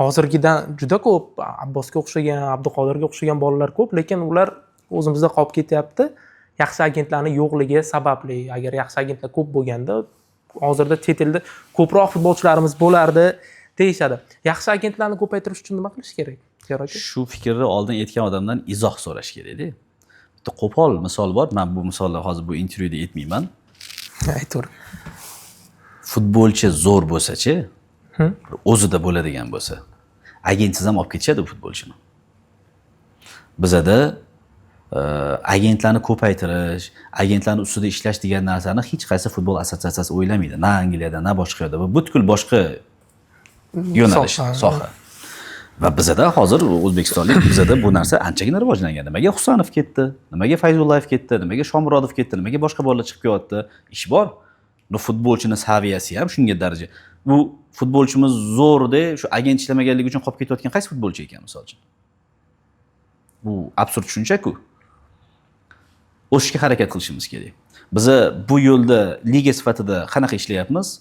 Hozirgidan juda ko'p. Abbosga o'xshagan, Abduqodirga o'xshagan bolalar ko'p, lekin ular o'zimizda qolib ketyapti. Yaxshi agentlarning yo'qligi sababli. Agar yaxshi agentlar ko'p bo'lganda, hozirda chet elda ko'proq futbolchilarimiz bo'lardi deyishadi. Yaxshi agentlarni ko'paytirish uchun nima qilish kerak? Shu fikrni oldin aytgan odamdan izoh so'rash kerak-da. Bitta qo'pol misol bor. Men bu misolni hozir bu intervyuda aytmayman. Aytaver. Futbolchi zo'r bo'lsa-chi, o'zida bo'ladigan bo'lsa, agentsiz ham olib ketishadi u futbolchini. Bizada agentlarni ko'paytirish, agentlarning ustida ishlash degan narsani hech qaysi futbol assotsiatsiyasi o'ylamaydi. Na Angliyada, na boshqa yerda. Bu butkul boshqa yo'nalish, soha. Va bizada hozir O'zbekistonlik bizada bu narsa anchagina rivojlangan. Nimaga Husanov ketdi? Nimaga Fayzullayev ketdi? Nimaga Shomurodov ketdi? Nimaga boshqa bolalar chiqib kelyapti? Ish bor. Bu futbolchining saviyasi ham shunga daraja. Bu futbolchimiz zo'rda, shu agent ishlamaganligi uchun qolib ketayotgan qaysi futbolchi ekan, misol uchun? Bu absurd tushuncha-ku. O'shga harakat qilishimiz kerak. Biz bu yo'lda liga sifatida qanaqa ishlayapmiz?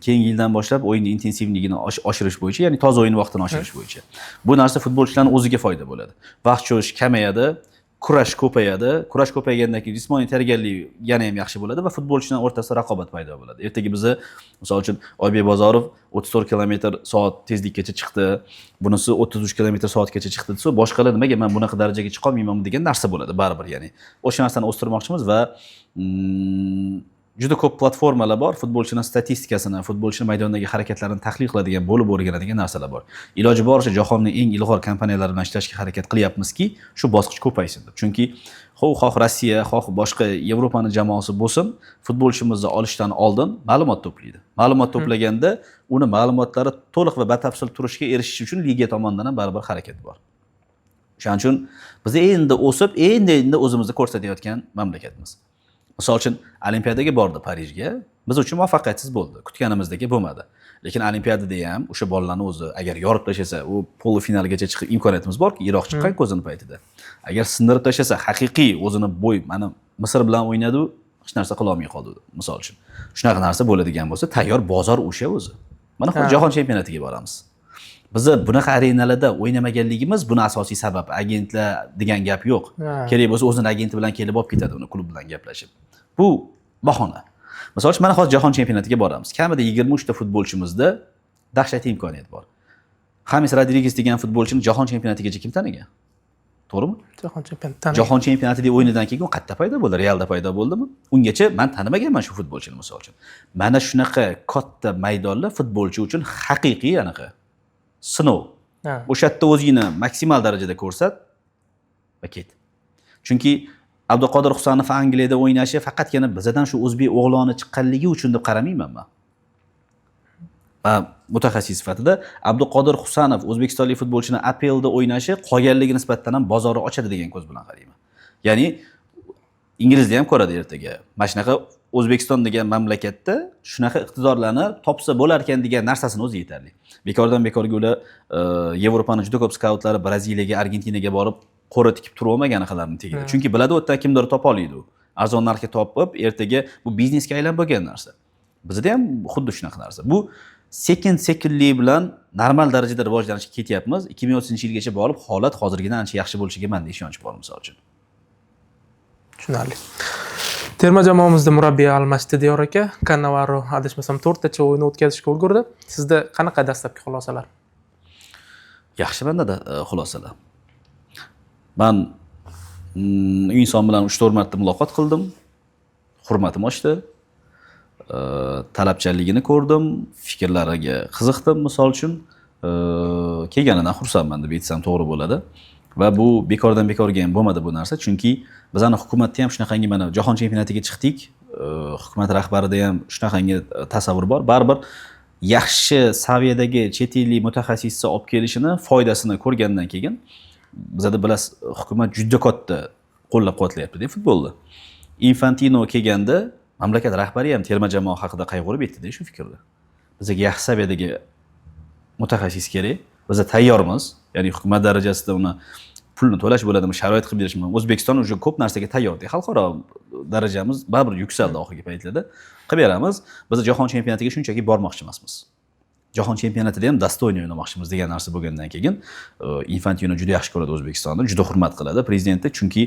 Keyingi yildan boshlab o'yinning intensivligini oshirish bo'yicha, ya'ni toza o'yin vaqtini oshirish bo'yicha. Bu narsa futbolchilarning o'ziga foyda bo'ladi. Vaqt cho'zish kamayadi, kurash ko'payadi. Kurash ko'paygandan keyin jismoniy tayyorgarlik yana ham yaxshi bo'ladi va futbolchilar o'rtasida raqobat paydo bo'ladi. Ertaga bizni, misol uchun, Oybek Bozorov 34 km/soat tezlikkacha chiqdi, bunisi 33 km/soatgacha chiqdi desa, boshqalar nimaga men bunaqa darajaga chiqa olmayman degan narsa bo'ladi baribir, ya'ni. O'sha narsani o'stirmoqchimiz va juda ko'p platformalar bor, futbolchining statistikasini, futbolchining maydondagi harakatlarini tahlil qiladigan, bo'lib o'rganadigan narsalar bor. Iloji boricha jahonning eng ilg'or kompaniyalari bilan ishlashga harakat qilyapmizki, shu bosqich ko'paysin deb. Chunki xoh Rossiya, xoh boshqa Yevropaning jamoasi bo'lsin, futbolchimizni olishdan oldin ma'lumot to'playdi. Ma'lumot to'plaganda uni ma'lumotlari to'liq va batafsil turishga erishish uchun liga tomonidan ham baribir harakat bor. Shuning uchun biz endi o'sib, endi o'zimizni ko'rsatayotgan mamlakatmiz. Misol uchun Olimpiadaga bordi Parijga. Biz uchun muvaffaqiyatsiz bo'ldi. Kutganimizdek bo'lmadi. Lekin Olimpiadada ham o'sha bolalarni o'zi agar yorib tashlasa, u polfinalgacha chiqib imkoniyatimiz borki, Iroq chiqqan ko'zini paytida. Agar sindirib tashlasa, haqiqiy o'zini mana Misr bilan o'ynadi, hech narsa qila olmay qoldi, misol uchun. Shunaqa narsa bo'ladigan bo'lsa, tayyor bozor o'sha o'zi. Mana hozir jahon chempionatiga boramiz. Biz bunaqa arenalarda o'ynamaganligimiz buni asosiy sabab. Agentlar degan gap yo'q. Kerak bo'lsa o'zini agenti bilan kelib olib ketadi, uni klub bilan gaplashib. Bu bahona. Misol uchun mana hozir jahon chempionatiga boramiz. Kamida 23 ta futbolchimizda dahshatli imkoniyat bor. Xames Rodriges degan futbolchini jahon chempionatigacha kim tanigan? To'g'rimi? Jahon chempionati tanigan. Jahon chempionatida o'yinidan keyin u qayerda paydo bo'ldi? Realda paydo bo'ldimi? Ungacha men tanimaganman shu futbolchini, misol uchun. Mana shunaqa katta maydonlar futbolchi uchun haqiqiy anaqa sinov. O'sha yerda o'zingni maksimal darajada ko'rsat va ket. Chunki Abduqodir Husanov Angliyada o'ynashi faqatgina bizdan shu o'zbek o'g'loni chiqqanligi uchun deb qaramayman men. Mutaxassis sifatida Abduqodir Husanov o'zbekistonlik futbolchining APLda o'ynashi qolganligi nisbatan ham bozorni ochadi degan ko'z bilan qarayman. Ya'ni inglizlar ham ko'radi ertaga. Mana shunaqa O'zbekiston degan mamlakatda shunaqa iqtidorlarni topsa bo'lar ekan degan narsasini o'zi yetarli. Bekordan bekorga ular Yevropaning juda ko'p skautlari Braziliyaga, Argentinaga borib qo'ra tikib turib olmagan anaqilarni tegadi. Chunki biladi o'tdan kimdir topa oladi u. Arzon narxga topib, ertaga bu biznesga aylanib bo'lgan narsa. Bizda ham xuddi shunaqa narsa. Bu sekin-sekinlik bilan normal darajada rivojlanishga ketyapmiz. 2030-yilgacha borib, holat hozirgidan ancha yaxshi bo'lishiga menda ishonch bor, misol uchun. Tushunarli. Terma jamoamizda murabbiy almashdi Diyor aka. Cannavaro adashmasam 4 tacha o'yin o'tkazishga ulgurdi. Sizda qanaqa dastlabki xulosalar? Yaxshi bandada xulosalar. Men inson bilan 3-4 marta muloqot qildim. Hurmatim oshdi. Talabchanligini ko'rdim, fikrlariga qiziqdim, misol uchun. Kelganidan xursandman deb aytsam to'g'ri bo'ladi. Va bu bekordan bekorga ham bo'lmadi bu narsa, chunki bizning hukumatda ham shunaqangi mana jahon chempionatiga chiqdik. Hukumat rahbarida ham shunaqangi tasavvur bor. Baribir yaxshi saviyadagi chet ellik mutaxassisni olib kelishini, foydasini ko'rgandan keyin bizda bilasiz, hukumat juda katta qo'llab-quvvatlayapti-da futbolni. Infantino kelganda mamlakat rahbari ham terma jamoa haqida qayg'urib aytdi-da shu fikrda. Bizga yaxshi saviyadagi mutaxassis kerak. Biz tayyormiz. Ya'ni hukumat darajasida uni pulni to'lash bo'ladimi, sharoit qilib berishmi? O'zbekiston уже ko'p narsaga tayyordi. Xalqaro darajamiz baribir yuksaldi oxirgi paytlarda. Qilib beramiz. Biz jahon chempionatiga shunchaki bormoqchi emasmiz. Jahon chempionatida ham dostoyniy o'ynamoqchimiz degan narsa bo'lgandan keyin Infantino juda yaxshi ko'radi O'zbekistonni, juda hurmat qiladi prezidentni, chunki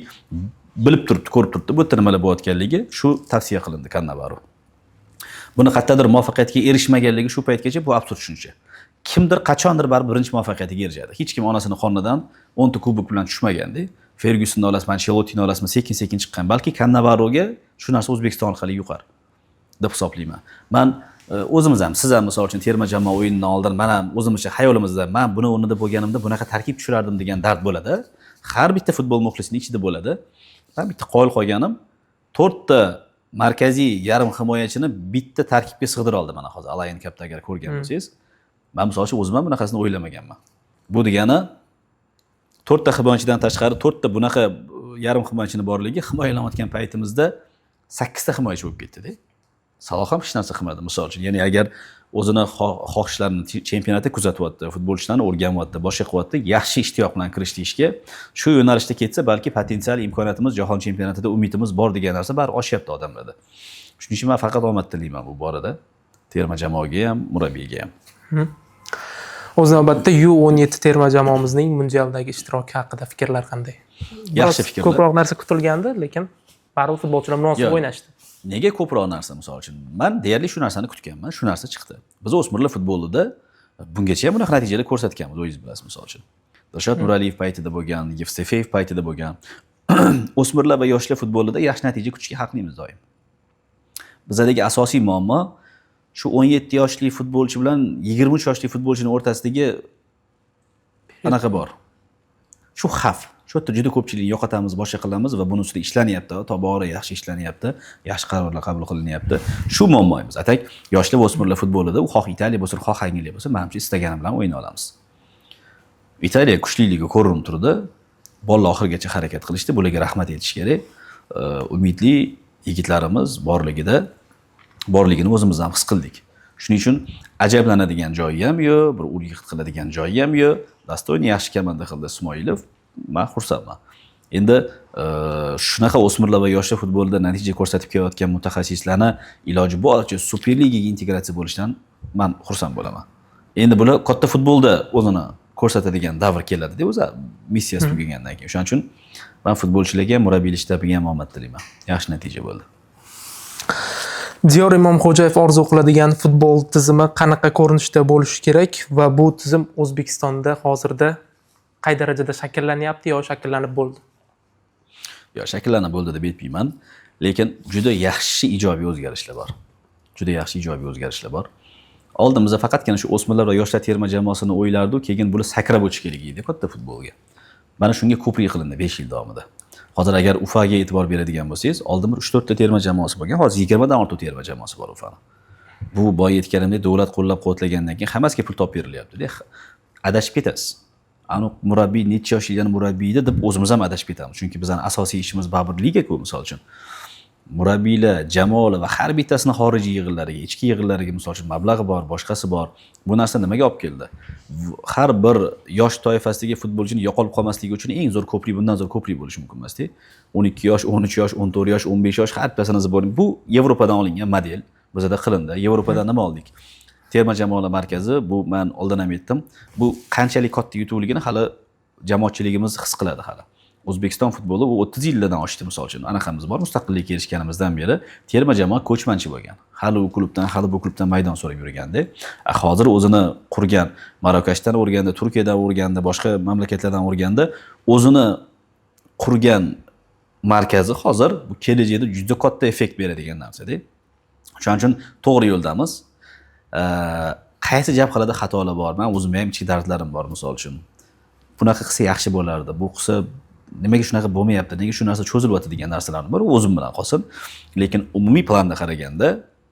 bilib turibdi, ko'rib turibdi bu yerda nimalar bo'layotganligi, shu tavsiya qilindi Kannavaro. Buni qat'adir muvaffaqiyatga erishmaganligi shu paytgacha bu absurd tushuncha. Kimdir qachondir baribir birinchi muvaffaqiyatiga erishadi. Hech kim onasini qonidan 10 ta kubok bilan tushmaganda, Fergyusonni olasizmi, Ancelottini olasizmi, sekin-sekin chiqqan. Balki Kannavaroga shu narsa O'zbekiston orqali yuqar deb hisoblayman. Men o'zimiz ham, siz ham misol uchun terma jamoa o'yinidan oldin men ham o'zimizcha xayolimizda men buni o'rnida bo'lganimda bunaqa tarkib tushirardim degan dard bo'ladi. Har bitta futbol muxlisining ichida bo'ladi. Men bitta qoyil qolganim 4 ta markaziy yarim himoyachini bitta tarkibga sig'dira oldi mana hozir. Alayn Kapda agar ko'rgan bo'lsangiz, men misol uchun o'zim ham bunaqasini o'ylamaganman. Bu degani 4 ta himoyachidan tashqari 4 ta bunaqa yarim himoyachini borligi himoyalanayotgan paytimizda 8 ta himoyachi bo'lib ketdi-da. Saloh ham hech narsa qilmadi misol uchun. Ya'ni agar o'zini xohishlarini chempionatda kuzatyapti, futbolchilarni o'rganyapti, boshqa qilyapti, yaxshi ishtiyoq bilan kirishdi ishga, shu yo'nalishda ketsa, balki potensial imkoniyatimiz jahon chempionatida umidimiz bor degan narsa bari oshyapti odamlarda. Shuning uchun men faqat omad tilayman bu borada. Terma jamoaga ham, murabbiyga ham. O'z navbatda U17 terma jamoamizning mundialdagi ishtiroki haqida fikrlar qanday? Yaxshi fikrlar. Ko'proq narsa kutilgandi, lekin baribir futbolchilar munosib o'ynashdi. Nega ko'proq narsa misol uchun? Men deyarli shu narsani kutganman, shu narsa chiqdi. Biz o'smirlar futbolida bungacha ham bunaqa natijalar ko'rsatganmiz, o'zingiz bilasiz misol uchun. Dilshod Nuraliyev paytida bo'lgan, Yevsefeyev paytida bo'lgan o'smirlar va yoshlar futbolida yaxshi natija kutishga haqlimiz doim. Bizdagi asosiy muammo shu 17 yoshli futbolchi bilan 23 yoshli futbolchining o'rtasidagi anaqa bor. Shu xavf. Shu yerda juda ko'pchilik yo'qotamiz, boshqa qilamiz va buning ustida ishlanyapti, tobora yaxshi ishlanyapti, yaxshi qarorlar qabul qilinyapti. Shu muammomiz. Atak yoshlar va o'smirlar futbolida u xoh Italiya bo'lsin, xoh Angliya bo'lsin, menimcha istaganim bilan o'yna olamiz. Italiya kuchliligi ko'rinib turdi. Bolalar oxirigacha harakat qilishdi. Bularga rahmat aytish kerak. Umidli yigitlarimiz borligini o'zimiz ham his qildik. Shuning uchun ajablanadigan joyi ham yo'q, bir ur-yiqit qiladigan joyi ham yo'q. Dostoyniy yaxshi komanda qildi Ismoilov. Men xursandman. Endi shunaqa o'smirlar va yoshlar futbolida natija ko'rsatib kelayotgan mutaxassislarni iloji boricha Superligaga integratsiya bo'lishidan men xursand bo'laman. Endi bular katta futbolda o'zini ko'rsatadigan davr keladi-da, o'zi missiyasi tugagandan keyin. Shuning uchun men futbolchilarga, murabbiylik shtabiga ham omad tilayman. Yaxshi natija bo'ldi. Diyor Imomxo'jayev orzu qiladigan futbol tizimi qanaqa ko'rinishda bo'lishi kerak va bu tizim O'zbekistonda hozirda qay darajada shakllanyapti yo shakllanib bo'ldi? Yo, shakllanib bo'ldi deb aytmayman, lekin juda yaxshi ijobiy o'zgarishlar bor. Juda yaxshi ijobiy o'zgarishlar bor. Oldimizda faqatgina shu o'smirlar va yoshlar terma jamoasini o'ylardi, keyin bular sakrab o'tish kerak edi katta futbolga. Mana shunga ko'prik qilindi 5 yil davomida. Hozir agar Ufaga e'tibor beradigan bo'lsangiz, oldin 3-4 ta terma jamoasi bo'lgan, hozir 20 dan ortiq terma jamoasi bor Ufani. Bu boya aytganimdek davlat qo'llab-quvvatlagandan keyin hammasiga pul topib berilyapti-da. Adashib ketasiz. Aniq murabbiy necha yosh ilgari murabbiydi deb o'zimiz ham adashib ketamiz. Chunki bizning asosiy ishimiz baribir liga-ku, misol uchun. Murabbiylar, jamoalar va har bittasini xorijiy yig'inlariga, ichki yig'inlariga misol uchun mablag'i bor, boshqasi bor. Bu narsa nimaga olib keldi? Har bir yosh toifasidagi futbolchini yo'qolib qolmasligi uchun eng zo'r ko'prik, bundan zo'r ko'prik bo'lishi mumkin emas-da. 12 yosh, 13 yosh, 14 yosh, 15 yosh har bittasini bor. Bu Yevropadan olingan model. Bizda qilindi. Yevropadan nima oldik? Terma jamoalar markazi, bu men oldin ham aytdim. Bu qanchalik katta yutuqligini hali jamoatchiligimiz his qiladi hali. O'zbekiston futboli bu 30 yildan oshdi misol uchun. Anaqamiz bor, mustaqillikka erishganimizdan beri terma jamoa ko'chmanchi bo'lgan. Hali u klubdan, hali bu klubdan maydon so'rab yurganda, hozir o'zini qurgan, Marokashdan o'rganda, Turkiyadan o'rganda, boshqa mamlakatlardan o'rganda, o'zini qurgan markazi hozir bu kelajakda juda katta effekt beradigan narsa-da. Shuning uchun to'g'ri yo'ldamiz. Qaysi jabhalarda xatolar bor? Men o'zimga ham ichki dardlarim bor misol uchun. Bunaqa qilsa yaxshi bo'lardi. Bu qilsa nimaga shunaqa bo'lmayapti? Nega shu narsa cho'zilyapti degan narsalar bor. O'zim bilan qolsin. Lekin umumiy planda qaraganda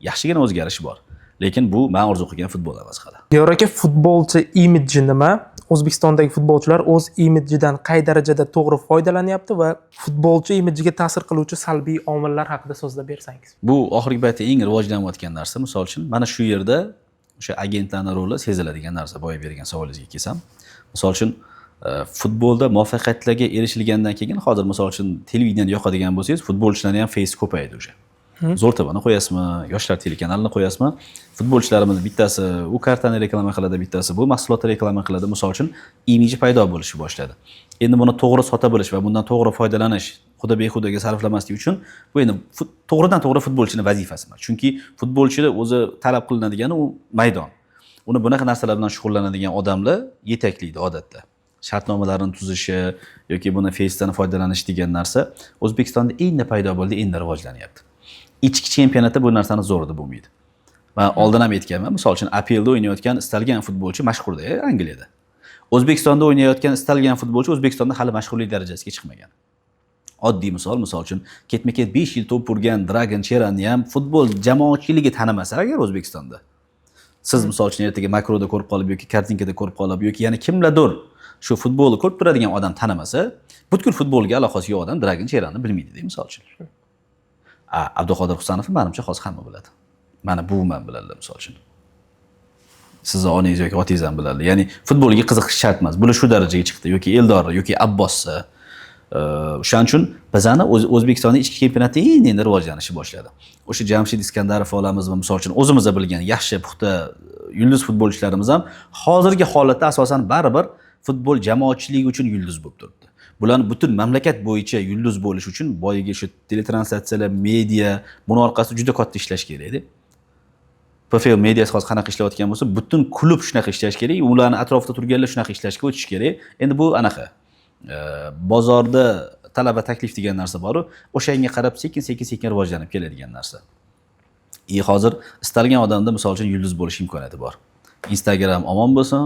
yaxshigina o'zgarish bor. Lekin bu men orzu qilgan futbol emas hali. Diyor aka, futbolchi imidji nima? O'zbekistondagi futbolchilar o'z imidjidan qay darajada to'g'ri foydalanyapti va futbolchi imidjiga ta'sir qiluvchi salbiy omillar haqida so'zlab bersangiz. Bu oxirgi paytda eng rivojlanayotgan narsa. Misol uchun, mana shu yerda o'sha agentlarning roli seziladigan narsa. Boya bergan savolingizga kelsam, misol uchun futbolda muvaffaqiyatlarga erishilgandan keyin hozir misol uchun televideniyani yoqadigan bo'lsangiz, futbolchilarni ham face ko'paydi o'sha. Zo'r TVni qo'yasizmi, yoshlar telekanalini qo'yasizmi? Futbolchilarimiz bittasi u kartani reklama qiladi, bittasi bu mahsulotni reklama qiladi. Misol uchun imiji paydo bo'lishni boshladi. Endi buni to'g'ri sota bilish va bundan to'g'ri foydalanish, xudo behudaga sarflamaslik uchun bu endi to'g'ridan to'g'ri futbolchining vazifasi emas. Chunki futbolchining o'zi talab qilinadigan u maydon. Uni bunaqa narsalar bilan shug'ullanadigan odamlar yetaklaydi odatda. Shartnomalarni tuzishi yoki buni Face'dan foydalanish degan narsa O'zbekistonda endi paydo bo'ldi, endi rivojlanyapti. Ichki chempionatda bu narsani zo'rida bo'lmaydi. Men oldin ham aytganman, misol uchun APLda o'ynayotgan istalgan futbolchi mashhurda, Angliyada. O'zbekistonda o'ynayotgan istalgan futbolchi O'zbekistonda hali mashhurlik darajasiga chiqmagan. Oddiy misol uchun ketma-ket 5 yil to'p urgan Dragan Cheranni ham futbol jamoatchiligi tanimasa agar O'zbekistonda. Siz misol uchun ertaga makroda ko'rib qolib yoki kartinkada ko'rib qolib yoki yana kimlardir shu futbolni ko'rib turadigan odam tanimasa, butkul futbolga aloqasi yo'q odam Dragan Cheranni bilmaydi, misol uchun. Abduqodir Husanovni menimcha hozir hamma biladi. Mana buvman biladi misol uchun. Sizni onangiz yoki otangiz ham biladi. Ya'ni futbolga qiziqish shart emas. Bular shu darajaga chiqdi yoki Eldor yoki Abbossi. O'shaning uchun bizani O'zbekistonning ichki chempionati endi rivojlanishni boshladi. O'sha Jamshid Iskandarov olamiz va misol uchun o'zimizda bilgan yaxshi puxta yulduz futbolchilarimiz ham hozirgi holatda asosan baribir futbol jamoatchiligi uchun yulduz bo'lib turibdi. Bularni butun mamlakat bo'yicha yulduz bo'lish uchun boyiga shu teletranslyatsiyalar, media, buni orqasida juda katta ishlash kerak edi. PFL mediasi hozir qanaqa ishlayotgan bo'lsa, butun klub shunaqa ishlash kerak, ularning atrofida turganlar shunaqa ishlashga o'tish kerak. Endi bu anaqa bozorda talab va taklif degan narsa bor-ku, o'shanga qarab sekin-sekin rivojlanib keladigan narsa. Hozir istalgan odamda misol uchun yulduz bo'lish imkoniyati bor. Instagram omon bo'lsin,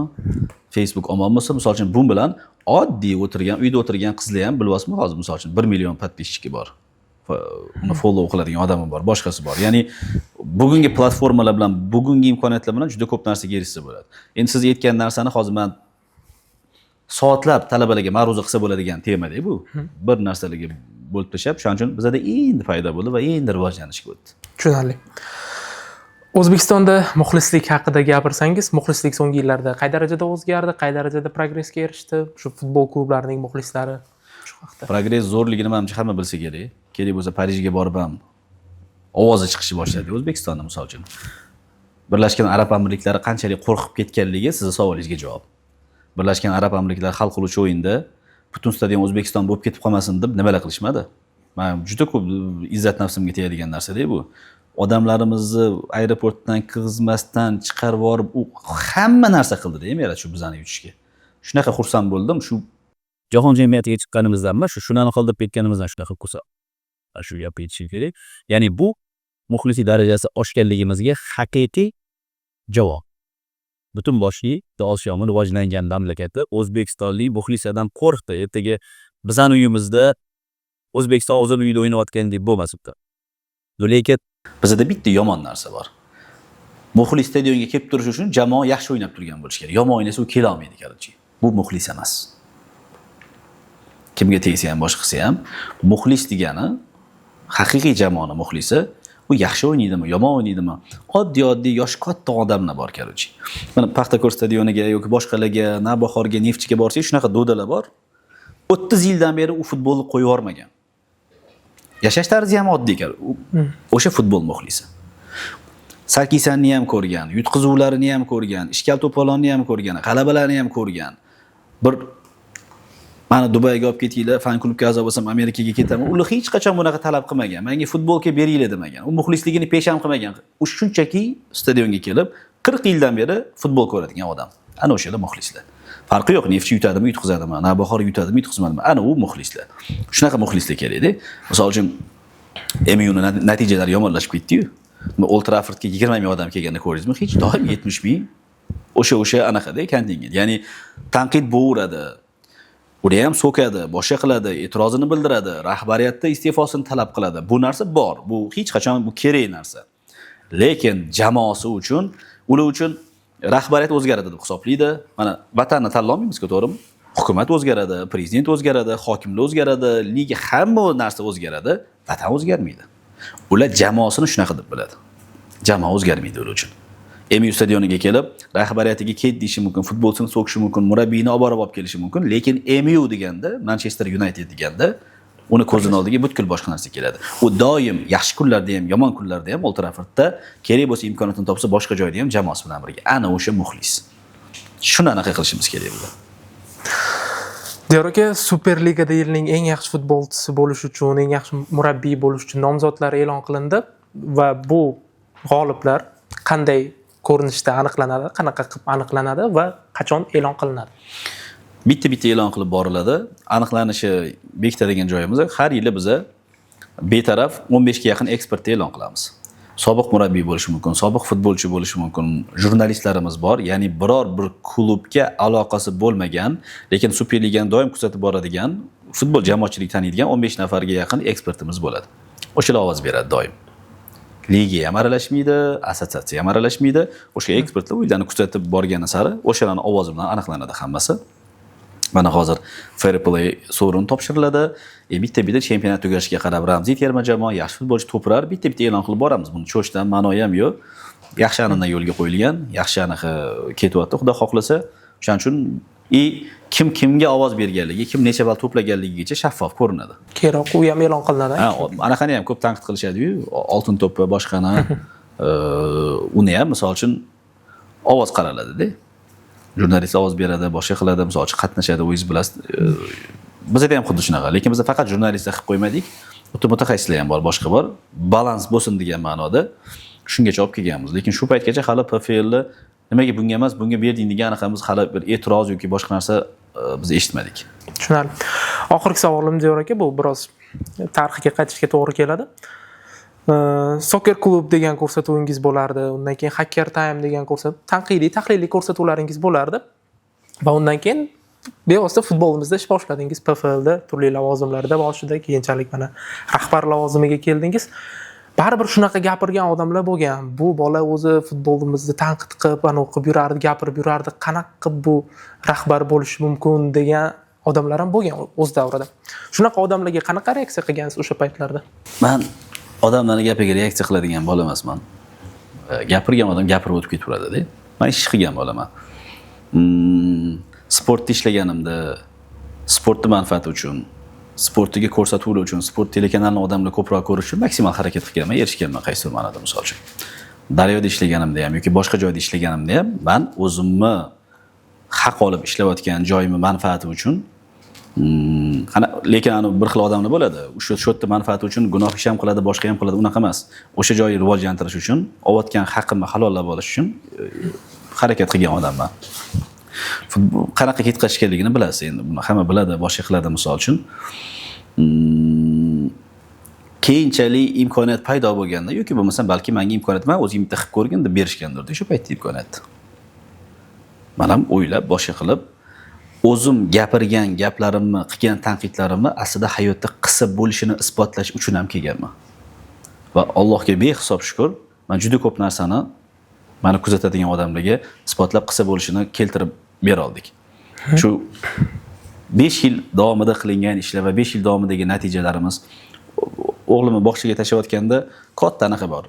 Facebook omon bo'lsin, misol uchun bu bilan oddiy o'tirgan, uyda o'tirgan qizlar ham bilyapsizmi, hozir misol uchun 1 million podpischiki bor. Uni follow qiladigan odami bor, boshqasi bor. Ya'ni bugungi platformalar bilan, bugungi imkoniyatlar bilan juda ko'p narsaga erishsa bo'ladi. Endi siz aytgan narsani hozir men soatlab talabalarga ma'ruza qilsa bo'ladigan tema-da bu. Bir narsalarga bo'lib tashlab, shuning uchun bizda endi paydo bo'ldi va endi rivojlanishga o'tdi. Tushunarli. O'zbekistonda muxlislik haqida gapirsangiz, muxlislik so'nggi yillarda qay darajada o'zgardi, qay darajada progressga erishdi? Shu futbol klublarining muxlislari shu haqida. Progress zo'rligini menimcha hamma bilsa kerak. Kerak bo'lsa Parijga borib ham ovozi chiqishni boshladi O'zbekistonda misol uchun. Birlashgan Arab Amirliklari qanchalik qo'rqib ketganligi sizning savolingizga javob. Birlashgan Arab Amirliklari hal qiluvchi o'yinda butun stadion O'zbekiston bo'lib ketib qolmasin deb nimalar qilishmadi. Men juda ko'p izzat nafsimga tegadigan narsa-da bu. Odamlarimizni aeroportdan kirgizmasdan chiqarib yorib, u hamma narsa qildi-da, Emirat shu bizani yutishga. Shunaqa xursand bo'ldim, shu jahon jamiyatiga chiqqanimizdan emas, shunani qoldirib ketganimizdan shunaqa xursand. Shu gapni aytishim kerak. Ya'ni bu muxlislik darajasi oshganligimizga haqiqiy javob. Butun boshli Osiyomi rivojlangan mamlakatda O'zbekistonlik muxlislardan qo'rqdi. Ertaga bizani uyimizda O'zbekiston o'zini uyida o'ynayotgandek bo'lmasdi. Lekin bizda bitta yomon narsa bor. Muxlis stadionga kelib turish uchun jamoa yaxshi o'ynab turgan bo'lish kerak. Yomon o'ynasa u kela olmaydi qarchi. Bu muxlis emas. Kimga tegsa ham boshqasi ham muxlis degani haqiqiy jamoaning muxlisi u yaxshi o'ynaydimi, yomon o'ynaydimi? Oddiy yosh katta odamlar bor qarchi. Mana Paxtakor stadioniga yoki boshqalarga, Navbahorga, Neftchiga borsangiz shunaqa do'dalar bor. 30 yildan beri u futbolni qo'yib yormagan. Yashash tarzi ham oddiy ekan. O'sha futbol muxlisi. Sarkisanni ham ko'rgan, yutqizuvlarini ham ko'rgan, ishkal to'polonni ham ko'rgan, g'alabalarni ham ko'rgan. Bir meni Dubayga olib ketinglar, fan klubga a'zo bo'lsam Amerikaga ketaman. Ular hech qachon bunaqa talab qilmagan. Menga futbolga beringlar demagan. U muxlisligini pesham qilmagan. U shunchaki stadionga kelib 40 yildan beri futbol ko'radigan odam. Ana o'shalar muxlislar. Farqi yo'q, Neftchi yutadimi, yutqizadimi, Navbahor yutadimi, yutqizmadimi. Ana u muxlislar. Shunaqa muxlislar kerak-da. Misol uchun MUning natijalari yomonlashib ketdi-yu. Old Traffordga 20 ming odam kelganda ko'rdingizmi? Hech doim 70 ming. O'sha anaqada kontingent. Ya'ni tanqid bo'veradi. Uni ham so'kadi, boshqa qiladi, e'tirozini bildiradi, rahbariyatda iste'fosini talab qiladi. Bu narsa bor. Bu hech qachon bu kerak narsa. Lekin jamoasi uchun, ular uchun rahbariyat o'zgaradi deb hisoblaydi. Mana vatanni tanlolmaymiz-ku, to'g'rimi? Hukumat o'zgaradi, prezident o'zgaradi, hokimlar o'zgaradi, liga hamma narsa o'zgaradi, vatan o'zgarmaydi. Ular jamoasini shunaqa deb biladi. Jamoa o'zgarmaydi ular uchun. MU stadioniga kelib, rahbariyatiga ket deyishi mumkin, futbolchini so'kishi mumkin, murabbiyni olib kelishi mumkin, lekin MU deganda, Manchester United deganda uni ko'zini oldiga butkul boshqa narsa keladi. U doim yaxshi kunlarda ham, yomon kunlarda ham Old Traffordda kerak bo'lsa imkoniyatini topsa boshqa joyda ham jamoasi bilan birga. Ana o'sha muxlis. Shuni anaqa qilishimiz kerak edi. Diyor aka, Superligada yilning eng yaxshi futbolchisi bo'lish uchun, eng yaxshi murabbiy bo'lish uchun nomzodlar e'lon qilindi va bu g'oliblar qanday ko'rinishda aniqlanadi, qanaqa qilib aniqlanadi va qachon e'lon qilinadi? Bitta e'lon qilib boriladi. Aniqlanishi bekitadigan joyimiz har yili biz betaraf 15 ga yaqin ekspertni e'lon qilamiz. Sobiq murabbiy bo'lishi mumkin, sobiq futbolchi bo'lishi mumkin, jurnalistlarimiz bor. Ya'ni biror bir klubga aloqasi bo'lmagan, lekin Superligani doim kuzatib boradigan, futbol jamoatchilik taniydigan 15 nafarga yaqin ekspertimiz bo'ladi. O'shalar ovoz beradi doim. Liga ham aralashmaydi, assotsiatsiya ham aralashmaydi. O'sha ekspertlar o'yinlarni kuzatib borgani sari o'shalarning ovozi bilan aniqlanadi hammasi. Mana hozir Fair Play sovrini topshiriladi. Bitta chempionat tugashiga qarab ramziy terma jamoa, yaxshi futbolchi to'pirar, bitta e'lon qilib boramiz. Buni cho'chdan ma'noyi ham yo'q. Yaxshi aniqdan yo'lga qo'yilgan, yaxshi aniq ketyapti, xudo xohlasa. Shuning uchun kim kimga ovoz berganligi, kim necha ball to'plaganligigacha shaffof ko'rinadi. Keyinroq u ham e'lon qilinadi. Ha, anaqani ham ko'p tanqid qilishadi-yu, oltin to'p va boshqani. Uni ham misol uchun ovoz qaraladi-da. Jurnalistlar ovoz beradi, boshqa qiladi, misol uchun qatnashadi, o'zingiz bilasiz. Bizda ham xuddi shunaqa, lekin biz faqat jurnalistlar qilib qo'ymadik. Mutaxassislar ham bor, boshqa bor. Balans bo'lsin degan ma'noda shungacha olib kelganmiz. Lekin shu paytgacha hali PFL nimaga bunga emas, bunga berding degan anaqamiz hali bir e'tiroz yoki boshqa narsa biz eshitmadik. Tushunarli. Oxirgi savolim Diyor aka, bu biroz tarixiga qaytishga to'g'ri keladi. Soccer klub degan ko'rsatuvingiz bo'lardi. Undan keyin Hacker Time degan tanqidiy, tahliliy ko'rsatuvlaringiz bo'lardi. Va undan keyin bevosita futbolimizda ish boshladingiz. PFLda turli lavozimlarda boshida, keyinchalik mana rahbar lavozimiga keldingiz. Baribir shunaqa gapirgan odamlar bo'lgan. Bu bola o'zi futbolimizni tanqid qilib, o'qib yurardi, gapirib yurardi. Qanaqa qilib bu rahbar bo'lishi mumkin degan odamlar ham bo'lgan o'z davrida. Shunaqa odamlarga qanaqa reaksiya qilgansiz o'sha paytlarda? Men odamlarning gapiga reaksiya qiladigan bola emasman. Gapirgan odam gapirib o'tib ketaveradi-da. Men ish qilgan bo'laman. Sportda ishlaganimda, sportning manfaati uchun, sportiga ko'rsatuvlar uchun, sport telekanalini odamlar ko'proq ko'rish uchun maksimal harakat qilganman, erishganman qaysi ma'noda misol uchun. Daryoda ishlaganimda ham yoki boshqa joyda ishlaganimda ham men o'zimni haq olib ishlayotgan joyimni manfaati uchun lekin bir xil odamlar bo'ladi. O'sha yerda manfaati uchun gunoh ish ham qiladi, boshqa ham qiladi, unaqa emas. O'sha joyni rivojlantirish uchun, olayotgan haqqimni halollab olish uchun harakat qilgan odamman. Futbol qanaqa ketkazishganligini bilasiz endi. Buni hamma biladi, boshqa qiladi misol uchun. Keyinchalik imkoniyat paydo bo'lganda yoki bo'lmasa balki menga imkoniyat men o'zim bitta qilib ko'rganda berishgandir o'sha paytda imkoniyat. Men ham o'ylab, boshqa qilib o'zim gapirgan gaplarimni, qilgan tanqidlarimni aslida hayotda qilsa bo'lishini isbotlash uchun ham kelganman. Va Allohga behisob shukr, men juda ko'p narsani meni kuzatadigan odamlarga isbotlab qilsa bo'lishini keltirib bera oldik. Shu 5 yil davomida qilingan ishlar va 5 yil davomidagi natijalarimiz o'g'limni bog'chaga tashlayotganda katta anaqa bor.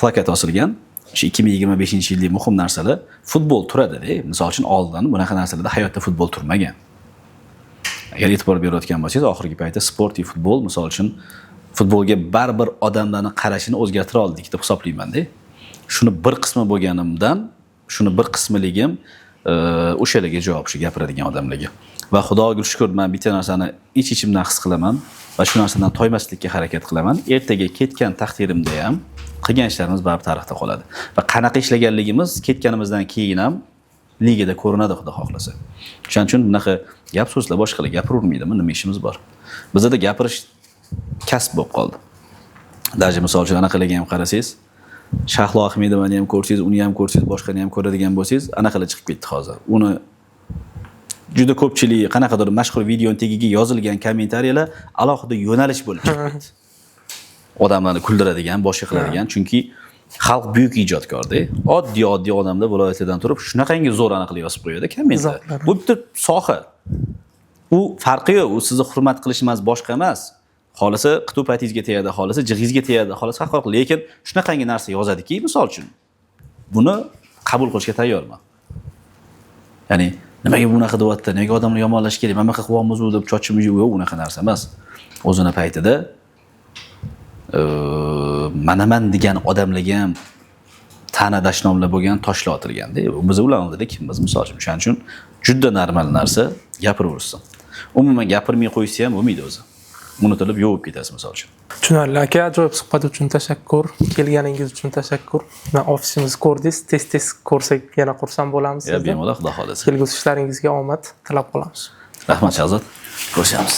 Plakat osilgan. Shu 2025-yillik muhim narsalar futbol turadi-da. Misol uchun oldin bunaqa narsalarda hayotda futbol turmagan. Agar e'tibor berayotgan bo'lsangiz, oxirgi paytda sportiy futbol, misol uchun futbolga baribir odamlarning qarashini o'zgartira oldik deb hisoblayman-da. Shuni bir qismi bo'lganimdan, shuni bir qismiligim o'shalarga javob shu gapiradigan odamlarga. Va Xudoga shukr, men bitta narsani ich-ichimdan his qilaman va shu narsadan toymaslikka harakat qilaman. Ertaga ketgan taqdirimda ham qilgan ishlarimiz baribir tarixda qoladi. Va qanaqa ishlaganligimiz ketganimizdan keyin ham ligada ko'rinadi, xudo xohlasa. Shuning uchun bunaqa gap so'zlar boshqalar gapiravermaydimi, nima ishimiz bor. Bizda gapirish kasb bo'lib qoldi. Даже misol uchun anaqalarga ham qarasangiz, Shahlo Ahmedovani ham ko'rsangiz, uni ham ko'rsangiz, boshqani ham ko'radigan bo'lsangiz, anaqalar chiqib ketdi hozir. Uni juda ko'pchilik qanaqadir mashhur videoning tagiga yozilgan kommentariyalar alohida yo'nalish bo'lib chiqdi. Odamlarni kuldiradigan, boshqa qiladigan, chunki xalq buyuk ijodkorda. Oddiy odamlar viloyatlardan turib shunaqangi zo'r aniqlik yozib qo'yadi kommentda. Bu bitta soha. U farqi yo'q, u sizni hurmat qilish emas, boshqa emas. Xolisa qituv patingizga tegadi, xolisa jig'ingizga tegadi, xolisa haqoq, lekin shunaqangi narsa yozadiki, misol uchun buni qabul qilishga tayyorman. Ya'ni nimaga bunaqa deyapti, nega odamlar yomonlash kerak, mana bunaqa qilyapmiz deb chochimiz yo'q, unaqa narsa emas. O'zini paytida manaman degan odamlarga ham ta'na dashnomlar bo'lgan, toshlar otilganda, biz ularni oldida kimmiz misol uchun. Shuning uchun juda normal narsa gapiraversin. Umuman gapirmay qo'ysa ham bo'lmaydi o'zi. Unutilib yovib ketasiz misol uchun. Tushunarli aka, ajoyib suhbat uchun tashakkur. Kelganingiz uchun tashakkur. Men ofisimizni ko'rdingiz, tez ko'rsak yana xursand bo'lamiz. Bemalol, Xudo xolasa. Kelgusi ishlaringizga omad tilab qolamiz. Rahmat Shahzod. Ko'rishamiz.